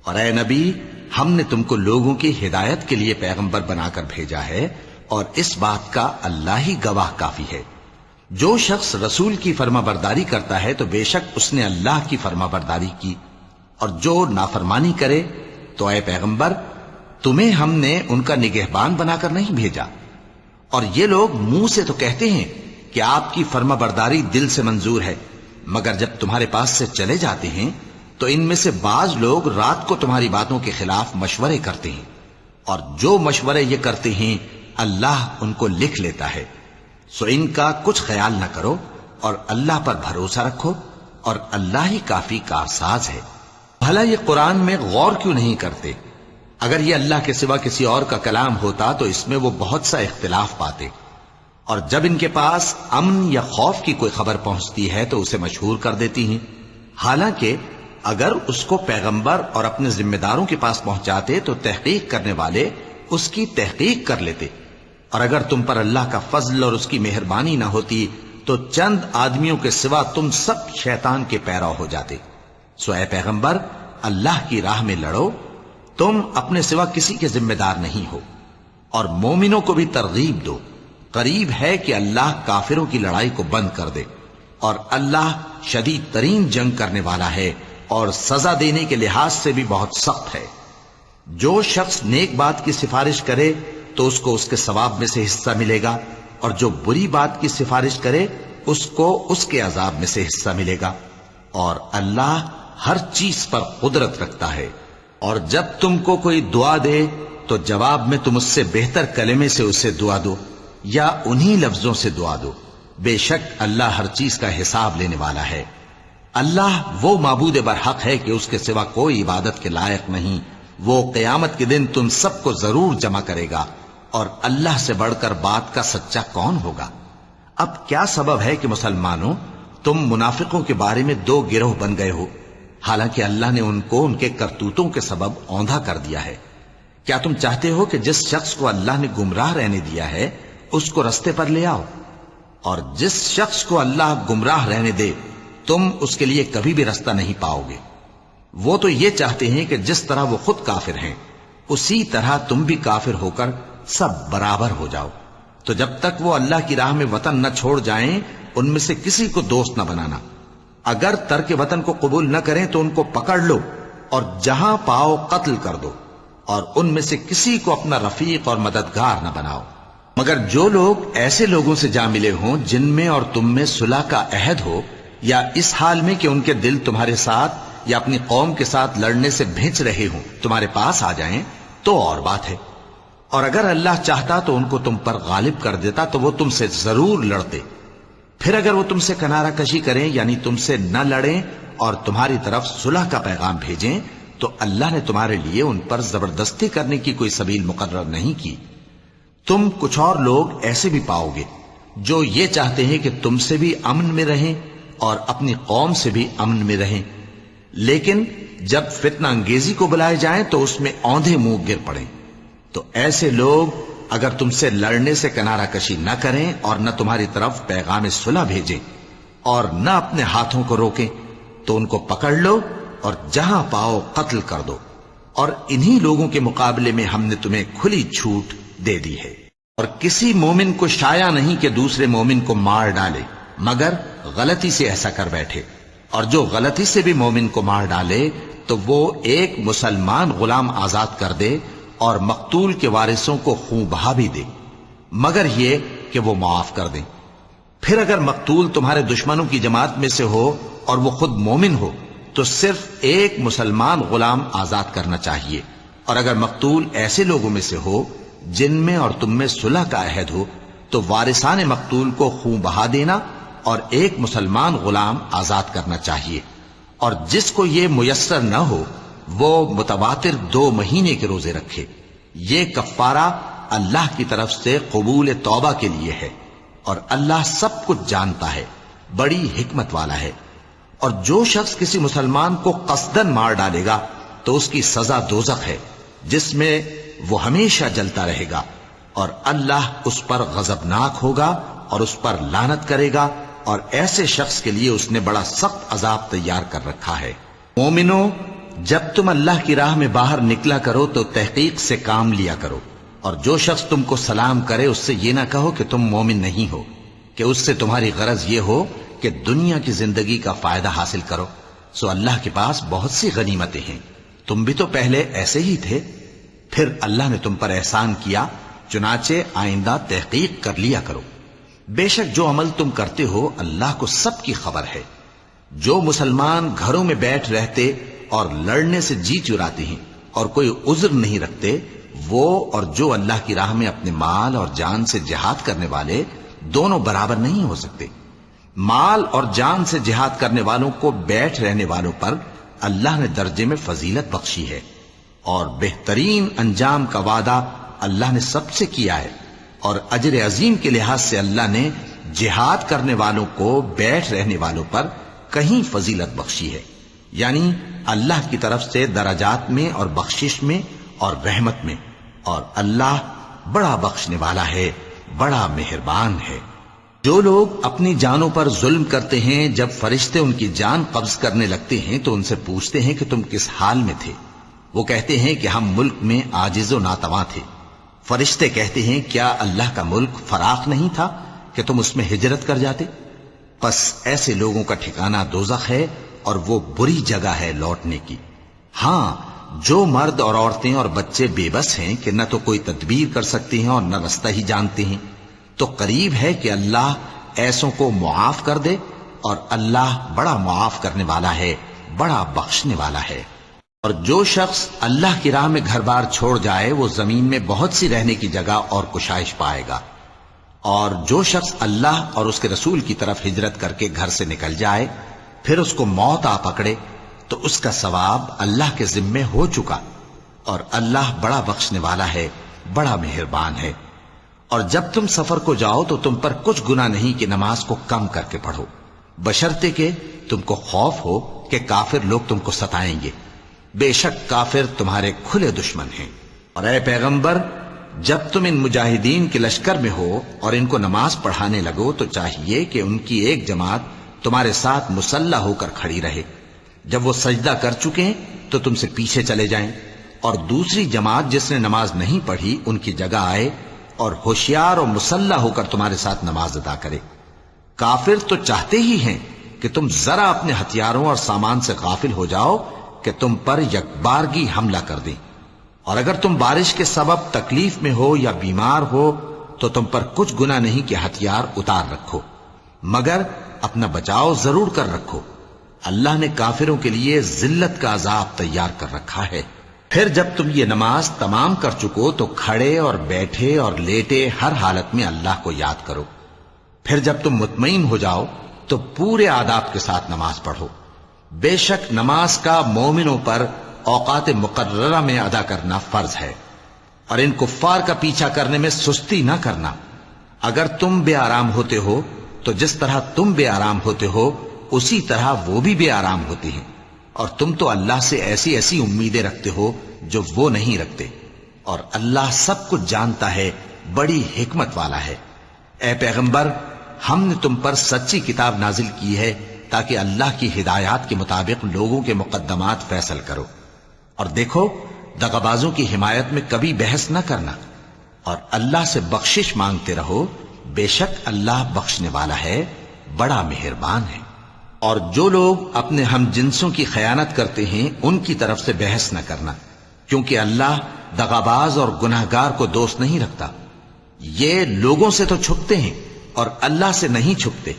Speaker 2: اور اے نبی، ہم نے تم کو لوگوں کی ہدایت کے لیے پیغمبر بنا کر بھیجا ہے، اور اس بات کا اللہ ہی گواہ کافی ہے۔ جو شخص رسول کی فرما برداری کرتا ہے تو بے شک اس نے اللہ کی فرما برداری کی، اور جو نافرمانی کرے تو اے پیغمبر تمہیں ہم نے ان کا نگہبان بنا کر نہیں بھیجا۔ اور یہ لوگ منہ سے تو کہتے ہیں کہ آپ کی فرما برداری دل سے منظور ہے، مگر جب تمہارے پاس سے چلے جاتے ہیں تو ان میں سے بعض لوگ رات کو تمہاری باتوں کے خلاف مشورے کرتے ہیں، اور جو مشورے یہ کرتے ہیں اللہ ان کو لکھ لیتا ہے۔ سو ان کا کچھ خیال نہ کرو اور اللہ پر بھروسہ رکھو، اور اللہ ہی کافی کارساز ہے۔ بھلا یہ قرآن میں غور کیوں نہیں کرتے؟ اگر یہ اللہ کے سوا کسی اور کا کلام ہوتا تو اس میں وہ بہت سا اختلاف پاتے، اور جب ان کے پاس امن یا خوف کی کوئی خبر پہنچتی ہے تو اسے مشہور کر دیتی ہیں، حالانکہ اگر اس کو پیغمبر اور اپنے ذمہ داروں کے پاس پہنچاتے تو تحقیق کرنے والے اس کی تحقیق کر لیتے، اور اگر تم پر اللہ کا فضل اور اس کی مہربانی نہ ہوتی تو چند آدمیوں کے سوا تم سب شیطان کے پیرو ہو جاتے۔ سو اے پیغمبر، اللہ کی راہ میں لڑو، تم اپنے سوا کسی کے ذمہ دار نہیں ہو، اور مومنوں کو بھی ترغیب دو۔ قریب ہے کہ اللہ کافروں کی لڑائی کو بند کر دے، اور اللہ شدید ترین جنگ کرنے والا ہے اور سزا دینے کے لحاظ سے بھی بہت سخت ہے۔ جو شخص نیک بات کی سفارش کرے تو اس کو اس کے ثواب میں سے حصہ ملے گا، اور جو بری بات کی سفارش کرے اس کو اس کے عذاب میں سے حصہ ملے گا، اور اللہ ہر چیز پر قدرت رکھتا ہے۔ اور جب تم کو کوئی دعا دے تو جواب میں تم اس سے بہتر کلمے سے اسے دعا دو یا انہی لفظوں سے دعا دو، بے شک اللہ ہر چیز کا حساب لینے والا ہے۔ اللہ وہ معبود برحق ہے کہ اس کے سوا کوئی عبادت کے لائق نہیں۔ وہ قیامت کے دن تم سب کو ضرور جمع کرے گا، اور اللہ سے بڑھ کر بات کا سچا کون ہوگا؟ اب کیا سبب ہے کہ مسلمانوں تم منافقوں کے بارے میں دو گروہ بن گئے ہو، حالانکہ اللہ نے ان کو ان کے کرتوتوں کے سبب اوندھا کر دیا ہے؟ کیا تم چاہتے ہو کہ جس شخص کو اللہ نے گمراہ رہنے دیا ہے اس کو رستے پر لے آؤ، اور جس شخص کو اللہ گمراہ رہنے دے تم اس کے لیے کبھی بھی رستہ نہیں پاؤ گے؟ وہ تو یہ چاہتے ہیں کہ جس طرح وہ خود کافر ہیں اسی طرح تم بھی کافر ہو کر سب برابر ہو جاؤ۔ تو جب تک وہ اللہ کی راہ میں وطن نہ چھوڑ جائیں ان میں سے کسی کو دوست نہ بنانا۔ اگر ترک وطن کو قبول نہ کریں تو ان کو پکڑ لو اور جہاں پاؤ قتل کر دو، اور ان میں سے کسی کو اپنا رفیق اور مددگار نہ بناؤ، مگر جو لوگ ایسے لوگوں سے جا ملے ہوں جن میں اور تم میں صلح کا عہد ہو، یا اس حال میں کہ ان کے دل تمہارے ساتھ یا اپنی قوم کے ساتھ لڑنے سے بھنچ رہے ہوں تمہارے پاس آ جائیں تو اور بات ہے، اور اگر اللہ چاہتا تو ان کو تم پر غالب کر دیتا تو وہ تم سے ضرور لڑتے۔ پھر اگر وہ تم سے کنارہ کشی کریں یعنی تم سے نہ لڑیں اور تمہاری طرف صلح کا پیغام بھیجیں تو اللہ نے تمہارے لیے ان پر زبردستی کرنے کی کوئی سبیل مقرر نہیں کی۔ تم کچھ اور لوگ ایسے بھی پاؤ گے جو یہ چاہتے ہیں کہ تم سے بھی امن میں رہیں اور اپنی قوم سے بھی امن میں رہیں، لیکن جب فتنہ انگیزی کو بلائے جائیں تو اس میں اوندھے منہ گر پڑیں۔ تو ایسے لوگ اگر تم سے لڑنے سے کنارہ کشی نہ کریں اور نہ تمہاری طرف پیغام صلح بھیجیں اور نہ اپنے ہاتھوں کو روکیں تو ان کو پکڑ لو اور جہاں پاؤ قتل کر دو، اور انہی لوگوں کے مقابلے میں ہم نے تمہیں کھلی چھوٹ دے دی ہے۔ اور کسی مومن کو شایع نہیں کہ دوسرے مومن کو مار ڈالے مگر غلطی سے ایسا کر بیٹھے، اور جو غلطی سے بھی مومن کو مار ڈالے تو وہ ایک مسلمان غلام آزاد کر دے اور مقتول کے وارثوں کو خون بہا بھی دے، مگر یہ کہ وہ معاف کر دیں۔ پھر اگر مقتول تمہارے دشمنوں کی جماعت میں سے ہو اور وہ خود مومن ہو تو صرف ایک مسلمان غلام آزاد کرنا چاہیے، اور اگر مقتول ایسے لوگوں میں سے ہو جن میں اور تم میں صلح کا عہد ہو تو وارثان مقتول کو خون بہا دینا اور ایک مسلمان غلام آزاد کرنا چاہیے، اور جس کو یہ میسر نہ ہو وہ متواتر 2 مہینے کے روزے رکھے۔ یہ کفارہ اللہ کی طرف سے قبول توبہ کے لیے ہے، اور اللہ سب کچھ جانتا ہے، بڑی حکمت والا ہے۔ اور جو شخص کسی مسلمان کو قصدن مار ڈالے گا تو اس کی سزا دوزخ ہے جس میں وہ ہمیشہ جلتا رہے گا، اور اللہ اس پر غضبناک ہوگا اور اس پر لعنت کرے گا، اور ایسے شخص کے لیے اس نے بڑا سخت عذاب تیار کر رکھا ہے۔ مومنو، جب تم اللہ کی راہ میں باہر نکلا کرو تو تحقیق سے کام لیا کرو، اور جو شخص تم کو سلام کرے اس سے یہ نہ کہو کہ تم مومن نہیں ہو، کہ اس سے تمہاری غرض یہ ہو کہ دنیا کی زندگی کا فائدہ حاصل کرو۔ سو اللہ کے پاس بہت سی غنیمتیں ہیں، تم بھی تو پہلے ایسے ہی تھے، پھر اللہ نے تم پر احسان کیا، چنانچہ آئندہ تحقیق کر لیا کرو۔ بے شک جو عمل تم کرتے ہو اللہ کو سب کی خبر ہے۔ جو مسلمان گھروں میں بیٹھ رہتے اور لڑنے سے جی چراتے ہیں اور کوئی عذر نہیں رکھتے، وہ اور جو اللہ کی راہ میں اپنے مال اور جان سے جہاد کرنے والے دونوں برابر نہیں ہو سکتے۔ مال اور جان سے جہاد کرنے والوں کو بیٹھ رہنے والوں پر اللہ نے درجے میں فضیلت بخشی ہے، اور بہترین انجام کا وعدہ اللہ نے سب سے کیا ہے، اور اجر عظیم کے لحاظ سے اللہ نے جہاد کرنے والوں کو بیٹھ رہنے والوں پر کہیں فضیلت بخشی ہے، یعنی اللہ کی طرف سے درجات میں اور بخشش میں اور رحمت میں، اور اللہ بڑا بخشنے والا ہے، بڑا مہربان ہے۔ جو لوگ اپنی جانوں پر ظلم کرتے ہیں، جب فرشتے ان کی جان قبض کرنے لگتے ہیں تو ان سے پوچھتے ہیں کہ تم کس حال میں تھے؟ وہ کہتے ہیں کہ ہم ملک میں عاجز و ناتواں تھے۔ فرشتے کہتے ہیں کیا اللہ کا ملک فراخ نہیں تھا کہ تم اس میں ہجرت کر جاتے؟ پس ایسے لوگوں کا ٹھکانہ دوزخ ہے، اور وہ بری جگہ ہے لوٹنے کی۔ ہاں، جو مرد اور عورتیں اور بچے بے بس ہیں کہ نہ تو کوئی تدبیر کر سکتے ہیں اور نہ رستہ ہی جانتے ہیں، تو قریب ہے کہ اللہ ایسوں کو معاف کر دے، اور اللہ بڑا معاف کرنے والا ہے، بڑا بخشنے والا ہے۔ اور جو شخص اللہ کی راہ میں گھر بار چھوڑ جائے وہ زمین میں بہت سی رہنے کی جگہ اور کشائش پائے گا، اور جو شخص اللہ اور اس کے رسول کی طرف ہجرت کر کے گھر سے نکل جائے پھر اس کو موت آ پکڑے تو اس کا ثواب اللہ کے ذمے ہو چکا، اور اللہ بڑا بخشنے والا ہے، بڑا مہربان ہے۔ اور جب تم سفر کو جاؤ تو تم پر کچھ گناہ نہیں کہ نماز کو کم کر کے پڑھو، بشرطے کہ تم کو خوف ہو کہ کافر لوگ تم کو ستائیں گے، بے شک کافر تمہارے کھلے دشمن ہیں۔ اور اے پیغمبر، جب تم ان مجاہدین کے لشکر میں ہو اور ان کو نماز پڑھانے لگو تو چاہیے کہ ان کی ایک جماعت تمہارے ساتھ مسلح ہو کر کھڑی رہے، جب وہ سجدہ کر چکے ہیں تو تم سے پیچھے چلے جائیں، اور دوسری جماعت جس نے نماز نہیں پڑھی ان کی جگہ آئے اور ہوشیار اور مسلح ہو کر تمہارے ساتھ نماز ادا کرے۔ کافر تو چاہتے ہی ہیں کہ تم ذرا اپنے ہتھیاروں اور سامان سے غافل ہو جاؤ کہ تم پر یکبارگی حملہ کر دیں، اور اگر تم بارش کے سبب تکلیف میں ہو یا بیمار ہو تو تم پر کچھ گناہ نہیں کہ ہتھیار اتار رکھو، مگر اپنا بچاؤ ضرور کر رکھو۔ اللہ نے کافروں کے لیے ذلت کا عذاب تیار کر رکھا ہے۔ پھر جب تم یہ نماز تمام کر چکو تو کھڑے اور بیٹھے اور لیٹے ہر حالت میں اللہ کو یاد کرو۔ پھر جب تم مطمئن ہو جاؤ تو پورے آداب کے ساتھ نماز پڑھو۔ بے شک نماز کا مومنوں پر اوقات مقررہ میں ادا کرنا فرض ہے، اور ان کفار کا پیچھا کرنے میں سستی نہ کرنا۔ اگر تم بے آرام ہوتے ہو تو جس طرح تم بے آرام ہوتے ہو اسی طرح وہ بھی بے آرام ہوتے ہیں، اور تم تو اللہ سے ایسی ایسی امیدیں رکھتے ہو جو وہ نہیں رکھتے، اور اللہ سب کچھ جانتا ہے، بڑی حکمت والا ہے۔ اے پیغمبر، ہم نے تم پر سچی کتاب نازل کی ہے تاکہ اللہ کی ہدایات کے مطابق لوگوں کے مقدمات فیصل کرو، اور دیکھو دغابازوں کی حمایت میں کبھی بحث نہ کرنا، اور اللہ سے بخشش مانگتے رہو، بے شک اللہ بخشنے والا ہے، بڑا مہربان ہے۔ اور جو لوگ اپنے ہم جنسوں کی خیانت کرتے ہیں ان کی طرف سے بحث نہ کرنا، کیونکہ اللہ دغاباز اور گناہگار کو دوست نہیں رکھتا۔ یہ لوگوں سے تو چھپتے ہیں اور اللہ سے نہیں چھپتے،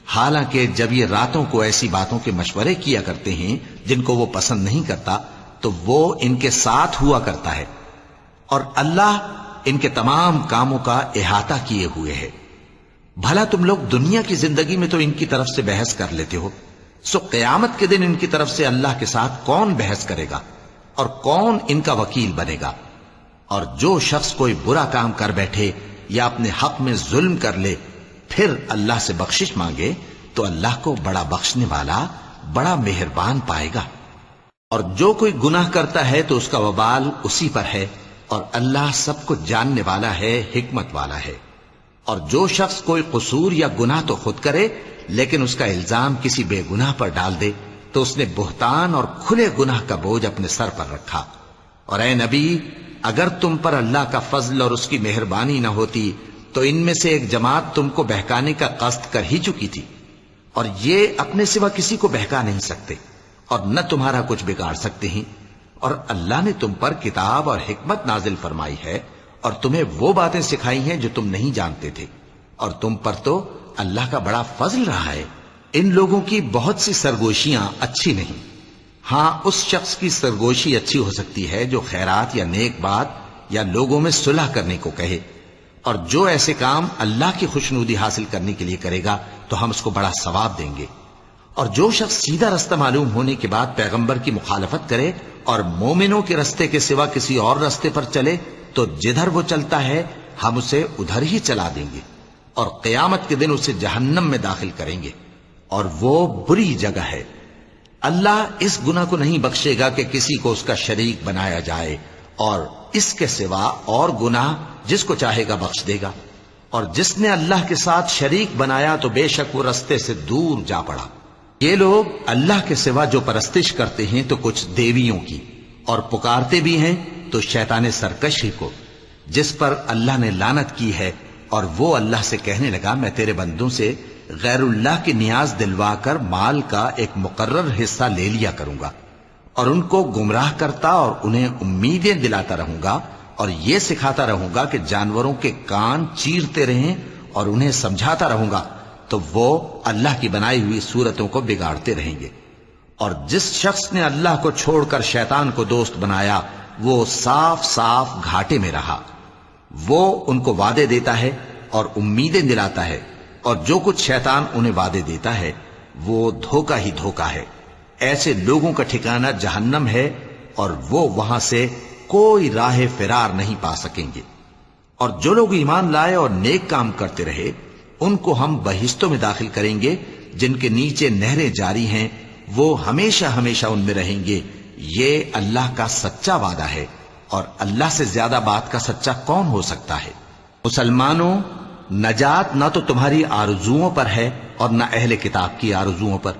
Speaker 2: حالانکہ جب یہ راتوں کو ایسی باتوں کے مشورے کیا کرتے ہیں جن کو وہ پسند نہیں کرتا تو وہ ان کے ساتھ ہوا کرتا ہے، اور اللہ ان کے تمام کاموں کا احاطہ کیے ہوئے ہے۔ بھلا تم لوگ دنیا کی زندگی میں تو ان کی طرف سے بحث کر لیتے ہو، سو قیامت کے دن ان کی طرف سے اللہ کے ساتھ کون بحث کرے گا اور کون ان کا وکیل بنے گا؟ اور جو شخص کوئی برا کام کر بیٹھے یا اپنے حق میں ظلم کر لے پھر اللہ سے بخشش مانگے تو اللہ کو بڑا بخشنے والا، بڑا مہربان پائے گا۔ اور جو کوئی گناہ کرتا ہے تو اس کا وبال اسی پر ہے، اور اللہ سب کو جاننے والا ہے، حکمت والا ہے۔ اور جو شخص کوئی قصور یا گناہ تو خود کرے لیکن اس کا الزام کسی بے گناہ پر ڈال دے تو اس نے بہتان اور کھلے گناہ کا بوجھ اپنے سر پر رکھا۔ اور اے نبی، اگر تم پر اللہ کا فضل اور اس کی مہربانی نہ ہوتی تو ان میں سے ایک جماعت تم کو بہکانے کا قصد کر ہی چکی تھی، اور یہ اپنے سوا کسی کو بہکا نہیں سکتے اور نہ تمہارا کچھ بگاڑ سکتے ہیں۔ اور اللہ نے تم پر کتاب اور حکمت نازل فرمائی ہے اور تمہیں وہ باتیں سکھائی ہیں جو تم نہیں جانتے تھے، اور تم پر تو اللہ کا بڑا فضل رہا ہے۔ ان لوگوں کی بہت سی سرگوشیاں اچھی نہیں، ہاں اس شخص کی سرگوشی اچھی ہو سکتی ہے جو خیرات یا نیک بات یا لوگوں میں صلح کرنے کو کہے، اور جو ایسے کام اللہ کی خوشنودی حاصل کرنے کے لیے کرے گا تو ہم اس کو بڑا ثواب دیں گے۔ اور جو شخص سیدھا رستہ معلوم ہونے کے بعد پیغمبر کی مخالفت کرے اور مومنوں کے رستے کے سوا کسی اور رستے پر چلے تو جدھر وہ چلتا ہے ہم اسے ادھر ہی چلا دیں گے، اور قیامت کے دن اسے جہنم میں داخل کریں گے، اور وہ بری جگہ ہے۔ اللہ اس گناہ کو نہیں بخشے گا کہ کسی کو اس کا شریک بنایا جائے، اور اس کے سوا اور گناہ جس کو چاہے گا بخش دے گا، اور جس نے اللہ کے ساتھ شریک بنایا تو بے شک وہ رستے سے دور جا پڑا۔ یہ لوگ اللہ کے سوا جو پرستش کرتے ہیں تو کچھ دیویوں کی، اور پکارتے بھی ہیں تو شیطان سرکشی کو، جس پر اللہ نے لعنت کی ہے، اور وہ اللہ سے کہنے لگا میں تیرے بندوں سے غیر اللہ کی نیاز دلوا کر مال کا ایک مقرر حصہ لے لیا کروں گا، اور ان کو گمراہ کرتا اور انہیں امیدیں دلاتا رہوں گا، اور یہ سکھاتا رہوں گا کہ جانوروں کے کان چیرتے رہیں، اور انہیں سمجھاتا رہوں گا تو وہ اللہ کی بنائی ہوئی صورتوں کو بگاڑتے رہیں گے۔ اور جس شخص نے اللہ کو چھوڑ کر شیطان کو دوست بنایا وہ صاف صاف گھاٹے میں رہا۔ وہ ان کو وعدے دیتا ہے اور امیدیں دلاتا ہے، اور جو کچھ شیطان انہیں وعدے دیتا ہے وہ دھوکہ ہی دھوکہ ہے۔ ایسے لوگوں کا ٹھکانہ جہنم ہے، اور وہ وہاں سے کوئی راہ فرار نہیں پا سکیں گے۔ اور جو لوگ ایمان لائے اور نیک کام کرتے رہے ان کو ہم بہشتوں میں داخل کریں گے جن کے نیچے نہریں جاری ہیں، وہ ہمیشہ ہمیشہ ان میں رہیں گے۔ یہ اللہ کا سچا وعدہ ہے، اور اللہ سے زیادہ بات کا سچا کون ہو سکتا ہے؟ مسلمانوں، نجات نہ تو تمہاری آرزوؤں پر ہے اور نہ اہل کتاب کی آرزوؤں پر۔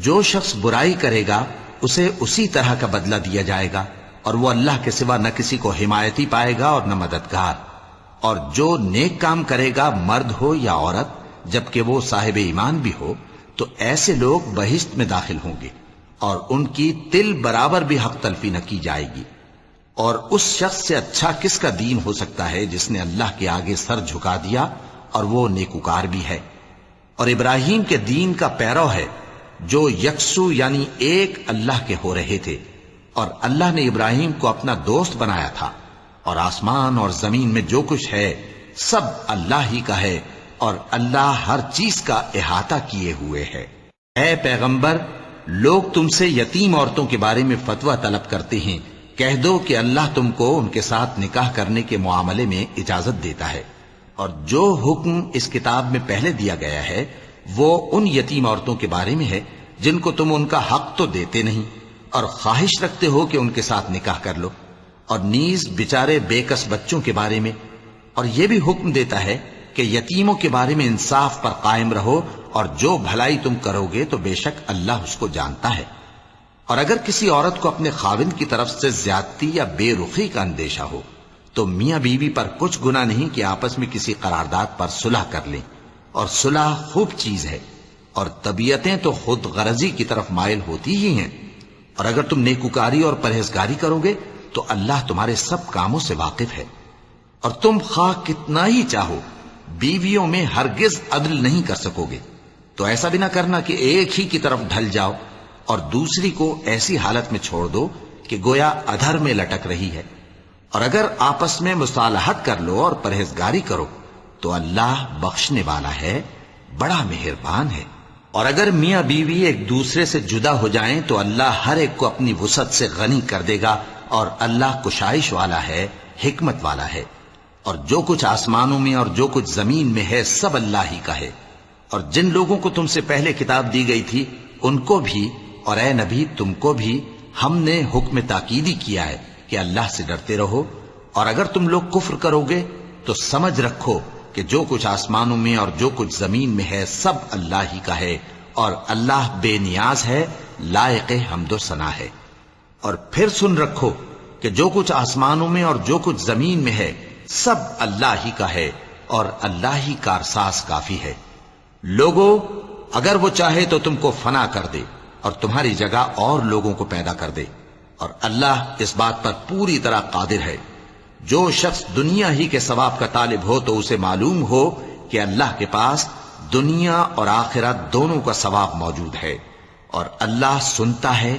Speaker 2: جو شخص برائی کرے گا اسے اسی طرح کا بدلہ دیا جائے گا، اور وہ اللہ کے سوا نہ کسی کو حمایتی پائے گا اور نہ مددگار۔ اور جو نیک کام کرے گا مرد ہو یا عورت جبکہ وہ صاحب ایمان بھی ہو تو ایسے لوگ بہشت میں داخل ہوں گے، اور ان کی تل برابر بھی حق تلفی نہ کی جائے گی۔ اور اس شخص سے اچھا کس کا دین ہو سکتا ہے جس نے اللہ کے آگے سر جھکا دیا اور وہ نیکوکار بھی ہے، اور ابراہیم کے دین کا پیرو ہے جو یکسو یعنی ایک اللہ کے ہو رہے تھے، اور اللہ نے ابراہیم کو اپنا دوست بنایا تھا۔ اور آسمان اور زمین میں جو کچھ ہے سب اللہ ہی کا ہے، اور اللہ ہر چیز کا احاطہ کیے ہوئے ہے۔ اے پیغمبر، لوگ تم سے یتیم عورتوں کے بارے میں فتویٰ طلب کرتے ہیں، کہہ دو کہ اللہ تم کو ان کے ساتھ نکاح کرنے کے معاملے میں اجازت دیتا ہے، اور جو حکم اس کتاب میں پہلے دیا گیا ہے وہ ان یتیم عورتوں کے بارے میں ہے جن کو تم ان کا حق تو دیتے نہیں، اور خواہش رکھتے ہو کہ ان کے ساتھ نکاح کر لو، اور نیز بیچارے بے کس بچوں کے بارے میں۔ اور یہ بھی حکم دیتا ہے کہ یتیموں کے بارے میں انصاف پر قائم رہو، اور جو بھلائی تم کرو گے تو بے شک اللہ اس کو جانتا ہے۔ اور اگر کسی عورت کو اپنے خاوند کی طرف سے زیادتی یا بے رخی کا اندیشہ ہو تو میاں بیوی پر کچھ گناہ نہیں کہ آپس میں کسی قرارداد پر صلح کر لیں، اور صلح خوب چیز ہے، اور طبیعتیں تو خود غرضی کی طرف مائل ہوتی ہی ہیں۔ اور اگر تم نیکوکاری اور پرہیزگاری کرو گے تو اللہ تمہارے سب کاموں سے واقف ہے۔ اور تم خواہ کتنا ہی چاہو بیویوں میں ہرگز عدل نہیں کر سکو گے، تو ایسا بھی نہ کرنا کہ ایک ہی کی طرف ڈھل جاؤ اور دوسری کو ایسی حالت میں چھوڑ دو کہ گویا ادھر میں لٹک رہی ہے۔ اور اگر آپس میں مصالحت کر لو اور پرہیزگاری کرو تو اللہ بخشنے والا ہے، بڑا مہربان ہے۔ اور اگر میاں بیوی ایک دوسرے سے جدا ہو جائیں تو اللہ ہر ایک کو اپنی وسعت سے غنی کر دے گا، اور اللہ کشائش والا ہے، حکمت والا ہے۔ اور جو کچھ آسمانوں میں اور جو کچھ زمین میں ہے سب اللہ ہی کا ہے۔ اور جن لوگوں کو تم سے پہلے کتاب دی گئی تھی ان کو بھی اور اے نبی تم کو بھی ہم نے حکم تاکیدی کیا ہے کہ اللہ سے ڈرتے رہو، اور اگر تم لوگ کفر کرو گے تو سمجھ رکھو کہ جو کچھ آسمانوں میں اور جو کچھ زمین میں ہے سب اللہ ہی کا ہے، اور اللہ بے نیاز ہے، لائق حمد و ثنا ہے۔ اور پھر سن رکھو کہ جو کچھ آسمانوں میں اور جو کچھ زمین میں ہے سب اللہ ہی کا ہے، اور اللہ ہی کارساز کافی ہے۔ لوگو، اگر وہ چاہے تو تم کو فنا کر دے اور تمہاری جگہ اور لوگوں کو پیدا کر دے، اور اللہ اس بات پر پوری طرح قادر ہے۔ جو شخص دنیا ہی کے ثواب کا طالب ہو تو اسے معلوم ہو کہ اللہ کے پاس دنیا اور آخرت دونوں کا ثواب موجود ہے، اور اللہ سنتا ہے،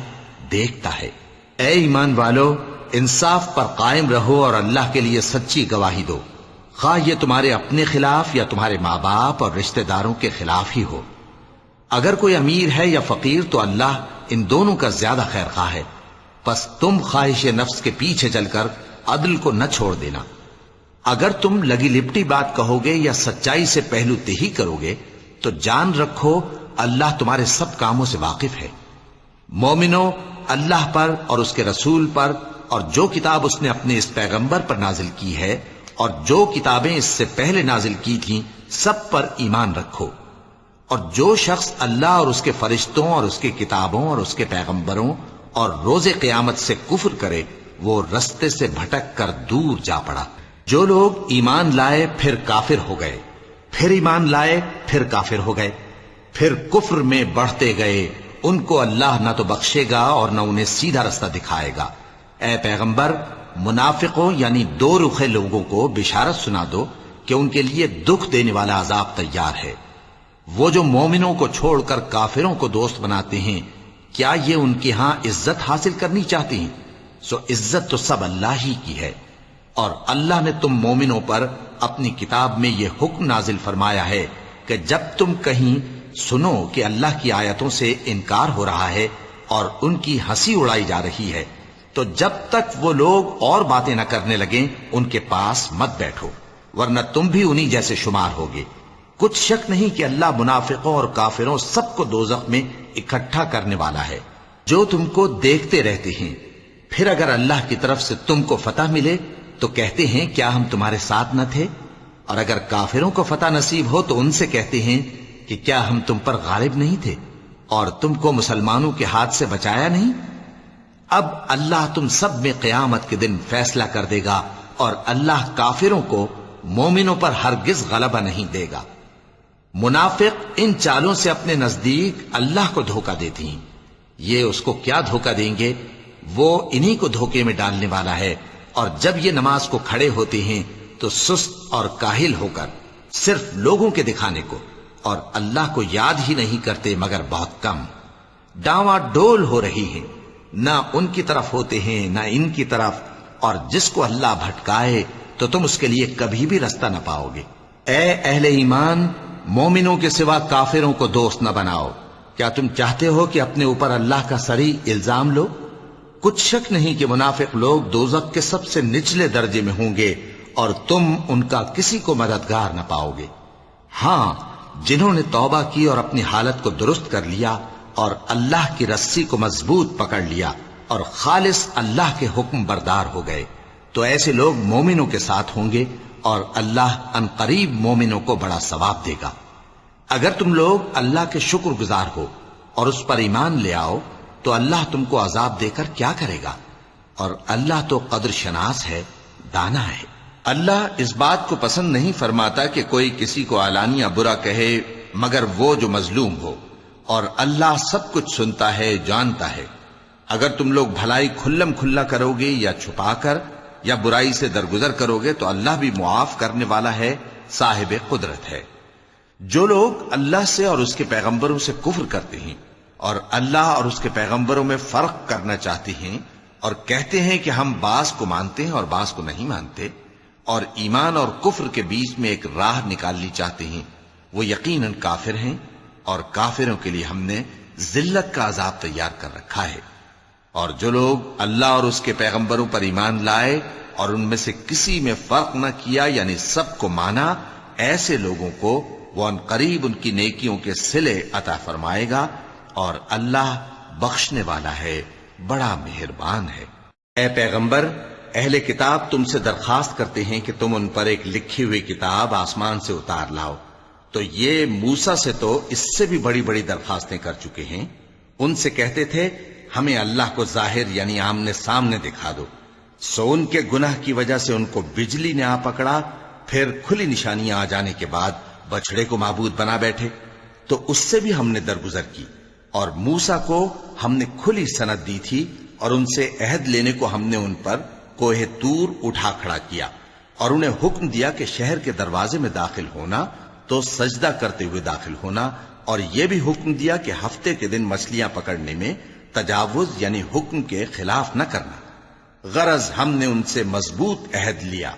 Speaker 2: دیکھتا ہے۔ اے ایمان والو، انصاف پر قائم رہو اور اللہ کے لیے سچی گواہی دو، خواہ یہ تمہارے اپنے خلاف یا تمہارے ماں باپ اور رشتہ داروں کے خلاف ہی ہو۔ اگر کوئی امیر ہے یا فقیر تو اللہ ان دونوں کا زیادہ خیر خواہ ہے، پس تم خواہش نفس کے پیچھے چل کر عدل کو نہ چھوڑ دینا۔ اگر تم لگی لپٹی بات کہو گے یا سچائی سے پہلو تہی کرو گے تو جان رکھو اللہ تمہارے سب کاموں سے واقف ہے۔ مومنو، اللہ پر اور اس کے رسول پر اور جو کتاب اس نے اپنے اس پیغمبر پر نازل کی ہے اور جو کتابیں اس سے پہلے نازل کی تھیں سب پر ایمان رکھو۔ اور جو شخص اللہ اور اس کے فرشتوں اور اس کے کتابوں اور اس کے پیغمبروں اور روز قیامت سے کفر کرے وہ رستے سے بھٹک کر دور جا پڑا۔ جو لوگ ایمان لائے پھر کافر ہو گئے، پھر ایمان لائے پھر کافر ہو گئے، پھر کفر میں بڑھتے گئے، ان کو اللہ نہ تو بخشے گا اور نہ انہیں سیدھا رستہ دکھائے گا۔ اے پیغمبر، منافقوں یعنی دو رخے لوگوں کو بشارت سنا دو کہ ان کے لیے دکھ دینے والا عذاب تیار ہے۔ وہ جو مومنوں کو چھوڑ کر کافروں کو دوست بناتے ہیں، کیا یہ ان کے ہاں عزت حاصل کرنی چاہتے ہیں؟ سو عزت تو سب اللہ ہی کی ہے۔ اور اللہ نے تم مومنوں پر اپنی کتاب میں یہ حکم نازل فرمایا ہے کہ جب تم کہیں سنو کہ اللہ کی آیتوں سے انکار ہو رہا ہے اور ان کی ہنسی اڑائی جا رہی ہے تو جب تک وہ لوگ اور باتیں نہ کرنے لگیں ان کے پاس مت بیٹھو، ورنہ تم بھی انہی جیسے شمار ہوگے۔ کچھ شک نہیں کہ اللہ منافقوں اور کافروں سب کو دوزخ میں اکٹھا کرنے والا ہے۔ جو تم کو دیکھتے رہتے ہیں، پھر اگر اللہ کی طرف سے تم کو فتح ملے تو کہتے ہیں کیا ہم تمہارے ساتھ نہ تھے؟ اور اگر کافروں کو فتح نصیب ہو تو ان سے کہتے ہیں کہ کیا ہم تم پر غالب نہیں تھے اور تم کو مسلمانوں کے ہاتھ سے بچایا نہیں؟ اب اللہ تم سب میں قیامت کے دن فیصلہ کر دے گا اور اللہ کافروں کو مومنوں پر ہرگز غلبہ نہیں دے گا۔ منافق ان چالوں سے اپنے نزدیک اللہ کو دھوکہ دیتی ہیں، یہ اس کو کیا دھوکہ دیں گے؟ وہ انہی کو دھوکے میں ڈالنے والا ہے۔ اور جب یہ نماز کو کھڑے ہوتے ہیں تو سست اور کاہل ہو کر صرف لوگوں کے دکھانے کو اور اللہ کو یاد ہی نہیں کرتے مگر بہت کم۔ ڈاواں ڈول ہو رہی ہے، نہ ان کی طرف ہوتے ہیں نہ ان کی طرف، اور جس کو اللہ بھٹکائے تو تم اس کے لیے کبھی بھی رستہ نہ پاؤ گے۔ اے اہل ایمان، مومنوں کے سوا کافروں کو دوست نہ بناؤ۔ کیا تم چاہتے ہو کہ اپنے اوپر اللہ کا صریح الزام لو؟ کچھ شک نہیں کہ منافق لوگ دوزخ کے سب سے نچلے درجے میں ہوں گے اور تم ان کا کسی کو مددگار نہ پاؤ گے۔ ہاں، جنہوں نے توبہ کی اور اپنی حالت کو درست کر لیا اور اللہ کی رسی کو مضبوط پکڑ لیا اور خالص اللہ کے حکم بردار ہو گئے تو ایسے لوگ مومنوں کے ساتھ ہوں گے اور اللہ ان قریب مومنوں کو بڑا ثواب دے گا۔ اگر تم لوگ اللہ کے شکر گزار ہو اور اس پر ایمان لے آؤ تو اللہ تم کو عذاب دے کر کیا کرے گا؟ اور اللہ تو قدر شناس ہے، دانا ہے۔ اللہ اس بات کو پسند نہیں فرماتا کہ کوئی کسی کو علانیہ برا کہے مگر وہ جو مظلوم ہو، اور اللہ سب کچھ سنتا ہے، جانتا ہے۔ اگر تم لوگ بھلائی کھلم کھلا کرو گے یا چھپا کر یا برائی سے درگزر کرو گے تو اللہ بھی معاف کرنے والا ہے، صاحب قدرت ہے۔ جو لوگ اللہ سے اور اس کے پیغمبروں سے کفر کرتے ہیں اور اللہ اور اس کے پیغمبروں میں فرق کرنا چاہتے ہیں اور کہتے ہیں کہ ہم بعض کو مانتے ہیں اور بعض کو نہیں مانتے، اور ایمان اور کفر کے بیچ میں ایک راہ نکالنی چاہتے ہیں، وہ یقیناً کافر ہیں، اور کافروں کے لیے ہم نے ذلت کا عذاب تیار کر رکھا ہے۔ اور جو لوگ اللہ اور اس کے پیغمبروں پر ایمان لائے اور ان میں سے کسی میں فرق نہ کیا یعنی سب کو مانا، ایسے لوگوں کو وہ ان قریب ان کی نیکیوں کے صلے عطا فرمائے گا، اور اللہ بخشنے والا ہے، بڑا مہربان ہے۔ اے پیغمبر، اہل کتاب تم سے درخواست کرتے ہیں کہ تم ان پر ایک لکھی ہوئی کتاب آسمان سے اتار لاؤ، تو یہ موسیٰ سے تو اس سے بھی بڑی بڑی درخواستیں کر چکے ہیں۔ ان سے کہتے تھے ہمیں اللہ کو ظاہر یعنی آمنے سامنے دکھا دو، سو ان کے گناہ کی وجہ سے ان کو بجلی نے آ پکڑا، پھر کھلی نشانیاں آ جانے کے بعد بچڑے کو معبود بنا بیٹھے، تو اس سے بھی ہم نے درگزر کی۔ اور موسیٰ کو ہم نے کھلی سند دی تھی اور ان سے عہد لینے کو ہم نے ان پر کوہ طور اٹھا کھڑا کیا اور انہیں حکم دیا کہ شہر کے دروازے میں داخل ہونا تو سجدہ کرتے ہوئے داخل ہونا، اور یہ بھی حکم دیا کہ ہفتے کے دن مچھلیاں پکڑنے میں تجاوز یعنی حکم کے خلاف نہ کرنا۔ غرض ہم نے ان سے مضبوط عہد لیا،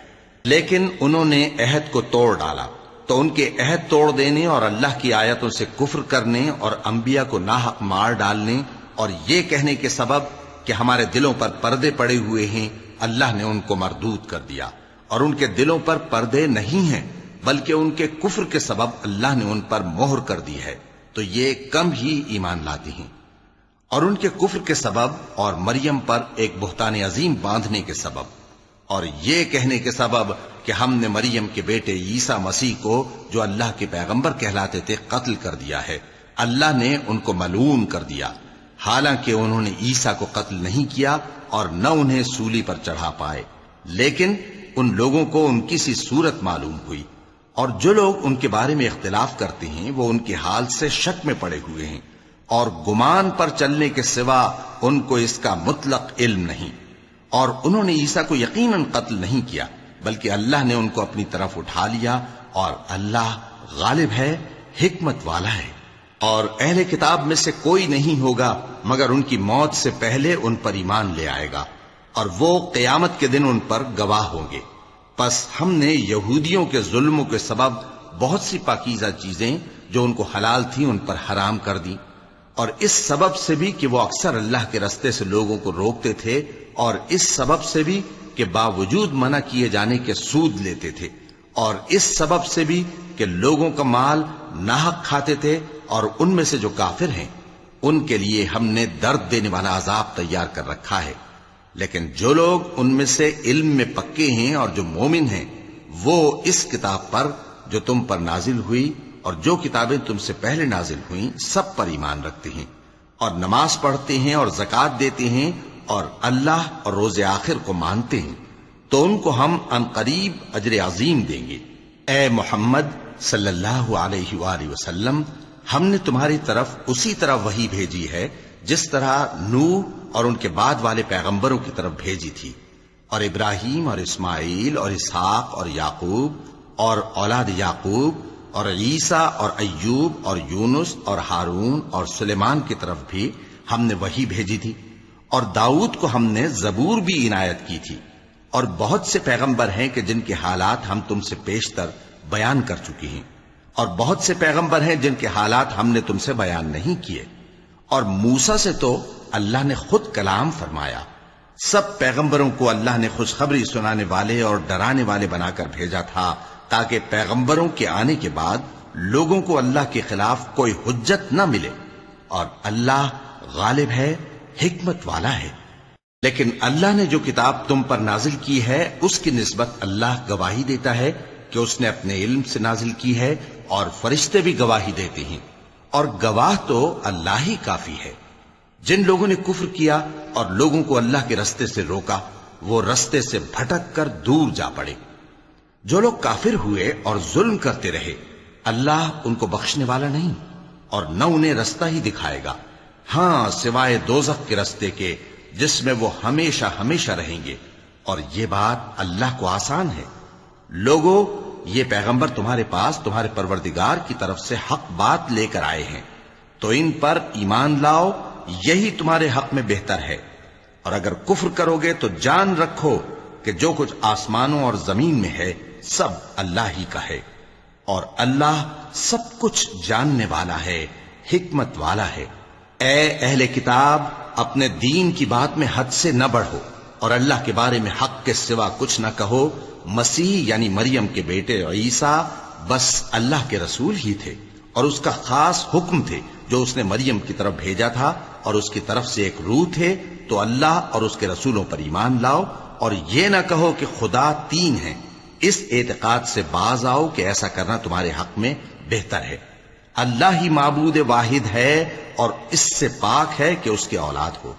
Speaker 2: لیکن انہوں نے عہد کو توڑ ڈالا، تو ان کے عہد توڑ دینے اور اللہ کی آیتوں سے کفر کرنے اور انبیاء کو ناحق مار ڈالنے اور یہ کہنے کے سبب کہ ہمارے دلوں پر پردے پڑے ہوئے ہیں، اللہ نے ان کو مردود کر دیا، اور ان کے دلوں پر پردے نہیں ہیں بلکہ ان کے کفر کے سبب اللہ نے ان پر مہر کر دی ہے، تو یہ کم ہی ایمان لاتے ہیں۔ اور ان کے کفر کے سبب اور مریم پر ایک بہتان عظیم باندھنے کے سبب اور یہ کہنے کے سبب کہ ہم نے مریم کے بیٹے عیسیٰ مسیح کو جو اللہ کے پیغمبر کہلاتے تھے قتل کر دیا ہے، اللہ نے ان کو ملعون کر دیا، حالانکہ انہوں نے عیسیٰ کو قتل نہیں کیا اور نہ انہیں سولی پر چڑھا پائے، لیکن ان لوگوں کو ان کی سی صورت معلوم ہوئی، اور جو لوگ ان کے بارے میں اختلاف کرتے ہیں وہ ان کے حال سے شک میں پڑے ہوئے ہیں، اور گمان پر چلنے کے سوا ان کو اس کا مطلق علم نہیں، اور انہوں نے عیسیٰ کو یقیناً قتل نہیں کیا بلکہ اللہ نے ان کو اپنی طرف اٹھا لیا، اور اللہ غالب ہے، حکمت والا ہے۔ اور اہل کتاب میں سے کوئی نہیں ہوگا مگر ان کی موت سے پہلے ان پر ایمان لے آئے گا، اور وہ قیامت کے دن ان پر گواہ ہوں گے۔ پس ہم نے یہودیوں کے ظلموں کے سبب بہت سی پاکیزہ چیزیں جو ان کو حلال تھیں ان پر حرام کر دی، اور اس سبب سے بھی کہ وہ اکثر اللہ کے رستے سے لوگوں کو روکتے تھے، اور اس سبب سے بھی کہ باوجود منع کیے جانے کے سود لیتے تھے، اور اس سبب سے بھی کہ لوگوں کا مال ناحق کھاتے تھے، اور ان میں سے جو کافر ہیں ان کے لیے ہم نے درد دینے والا عذاب تیار کر رکھا ہے۔ لیکن جو لوگ ان میں سے علم میں پکے ہیں اور جو مومن ہیں وہ اس کتاب پر جو تم پر نازل ہوئی اور جو کتابیں تم سے پہلے نازل ہوئیں سب پر ایمان رکھتے ہیں، اور نماز پڑھتے ہیں اور زکوٰۃ دیتے ہیں اور اللہ اور روز آخر کو مانتے ہیں، تو ان کو ہم عنقریب اجر عظیم دیں گے۔ اے محمد صلی اللہ علیہ وآلہ وسلم، ہم نے تمہاری طرف اسی طرح وحی بھیجی ہے جس طرح نوح اور ان کے بعد والے پیغمبروں کی طرف بھیجی تھی، اور ابراہیم اور اسماعیل اور اسحاق اور یعقوب اور اولاد یعقوب اور عیسیٰ اور ایوب اور یونس اور ہارون اور سلیمان کی طرف بھی ہم نے وحی بھیجی تھی، اور داؤد کو ہم نے زبور بھی عنایت کی تھی، اور بہت سے پیغمبر ہیں کہ جن کے حالات ہم تم سے پیشتر بیان کر چکے ہیں، اور بہت سے پیغمبر ہیں جن کے حالات ہم نے تم سے بیان نہیں کیے، اور موسیٰ سے تو اللہ نے خود کلام فرمایا۔ سب پیغمبروں کو اللہ نے خوشخبری سنانے والے اور ڈرانے والے بنا کر بھیجا تھا تاکہ پیغمبروں کے آنے کے بعد لوگوں کو اللہ کے خلاف کوئی حجت نہ ملے، اور اللہ غالب ہے، حکمت والا ہے۔ لیکن اللہ نے جو کتاب تم پر نازل کی ہے اس کی نسبت اللہ گواہی دیتا ہے کہ اس نے اپنے علم سے نازل کی ہے، اور فرشتے بھی گواہی دیتے ہیں، اور گواہ تو اللہ ہی کافی ہے۔ جن لوگوں نے کفر کیا اور لوگوں کو اللہ کے رستے سے روکا وہ رستے سے بھٹک کر دور جا پڑے۔ جو لوگ کافر ہوئے اور ظلم کرتے رہے اللہ ان کو بخشنے والا نہیں، اور نہ انہیں رستہ ہی دکھائے گا، ہاں سوائے دوزخ کے رستے کے جس میں وہ ہمیشہ ہمیشہ رہیں گے، اور یہ بات اللہ کو آسان ہے۔ لوگو، یہ پیغمبر تمہارے پاس تمہارے پروردگار کی طرف سے حق بات لے کر آئے ہیں، تو ان پر ایمان لاؤ، یہی تمہارے حق میں بہتر ہے، اور اگر کفر کرو گے تو جان رکھو کہ جو کچھ آسمانوں اور زمین میں ہے سب اللہ ہی کا ہے، اور اللہ سب کچھ جاننے والا ہے، حکمت والا ہے۔ اے اہل کتاب، اپنے دین کی بات میں حد سے نہ بڑھو، اور اللہ کے بارے میں حق کے سوا کچھ نہ کہو۔ مسیح یعنی مریم کے بیٹے عیسیٰ بس اللہ کے رسول ہی تھے، اور اس کا خاص حکم تھے جو اس نے مریم کی طرف بھیجا تھا، اور اس کی طرف سے ایک روح تھے، تو اللہ اور اس کے رسولوں پر ایمان لاؤ، اور یہ نہ کہو کہ خدا تین ہیں، اس اعتقاد سے باز آؤ کہ ایسا کرنا تمہارے حق میں بہتر ہے۔ اللہ ہی معبود واحد ہے اور اس سے پاک ہے کہ اس کے اولاد ہو۔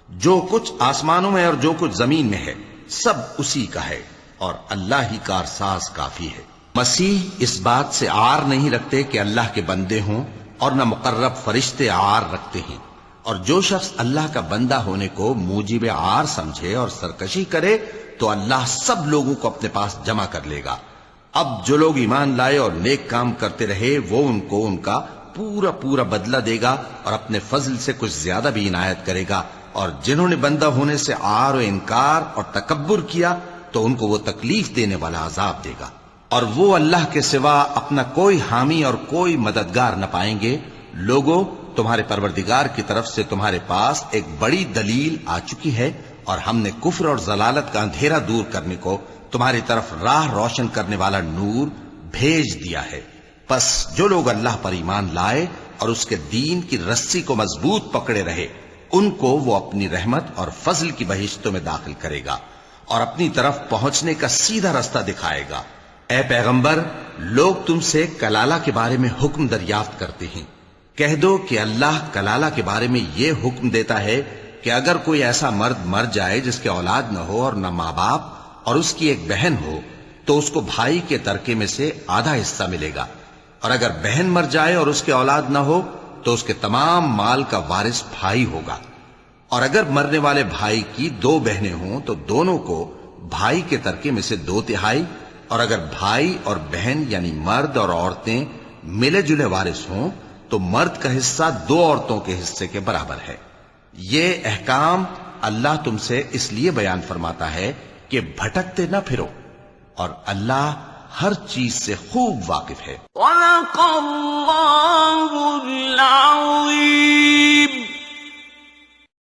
Speaker 2: جو کچھ آسمانوں میں اور جو کچھ زمین میں ہے سب اسی کا ہے، اور اللہ ہی کارساز کافی ہے۔ مسیح اس بات سے عار نہیں رکھتے کہ اللہ کے بندے ہوں، اور نہ مقرب فرشتے عار رکھتے ہیں، اور جو شخص اللہ کا بندہ ہونے کو موجب عار سمجھے اور سرکشی کرے تو اللہ سب لوگوں کو اپنے پاس جمع کر لے گا۔ اب جو لوگ ایمان لائے اور نیک کام کرتے رہے وہ ان کو ان کا پورا پورا بدلہ دے گا، اور اپنے فضل سے کچھ زیادہ بھی عنایت کرے گا، اور جنہوں نے بندہ ہونے سے عار و انکار اور تکبر کیا تو ان کو وہ تکلیف دینے والا عذاب دے گا، اور وہ اللہ کے سوا اپنا کوئی حامی اور کوئی مددگار نہ پائیں گے۔ لوگوں، تمہارے پروردگار کی طرف سے تمہارے پاس ایک بڑی دلیل آ چکی ہے، اور ہم نے کفر اور ضلالت کا اندھیرا دور کرنے کو تمہاری طرف راہ روشن کرنے والا نور بھیج دیا ہے۔ پس جو لوگ اللہ پر ایمان لائے اور اس کے دین کی رسی کو مضبوط پکڑے رہے، ان کو وہ اپنی رحمت اور فضل کی بہشتوں میں داخل کرے گا اور اپنی طرف پہنچنے کا سیدھا راستہ دکھائے گا۔ اے پیغمبر، لوگ تم سے کلالہ کے بارے میں حکم دریافت کرتے ہیں، کہہ دو کہ اللہ کلالہ کے بارے میں یہ حکم دیتا ہے کہ اگر کوئی ایسا مرد مر جائے جس کے اولاد نہ ہو اور نہ ماں باپ اور اس کی ایک بہن ہو، تو اس کو بھائی کے ترکے میں سے آدھا حصہ ملے گا، اور اگر بہن مر جائے اور اس کے اولاد نہ ہو تو اس کے تمام مال کا وارث بھائی ہوگا، اور اگر مرنے والے بھائی کی 2 بہنیں ہوں تو دونوں کو بھائی کے ترکے میں سے 2/3، اور اگر بھائی اور بہن یعنی مرد اور عورتیں ملے جلے وارث ہوں تو مرد کا حصہ 2 عورتوں کے حصے کے برابر ہے۔ یہ احکام اللہ تم سے اس لیے بیان فرماتا ہے کہ بھٹکتے نہ پھرو، اور اللہ ہر چیز سے خوب واقف ہے۔
Speaker 3: وَلَقَدْ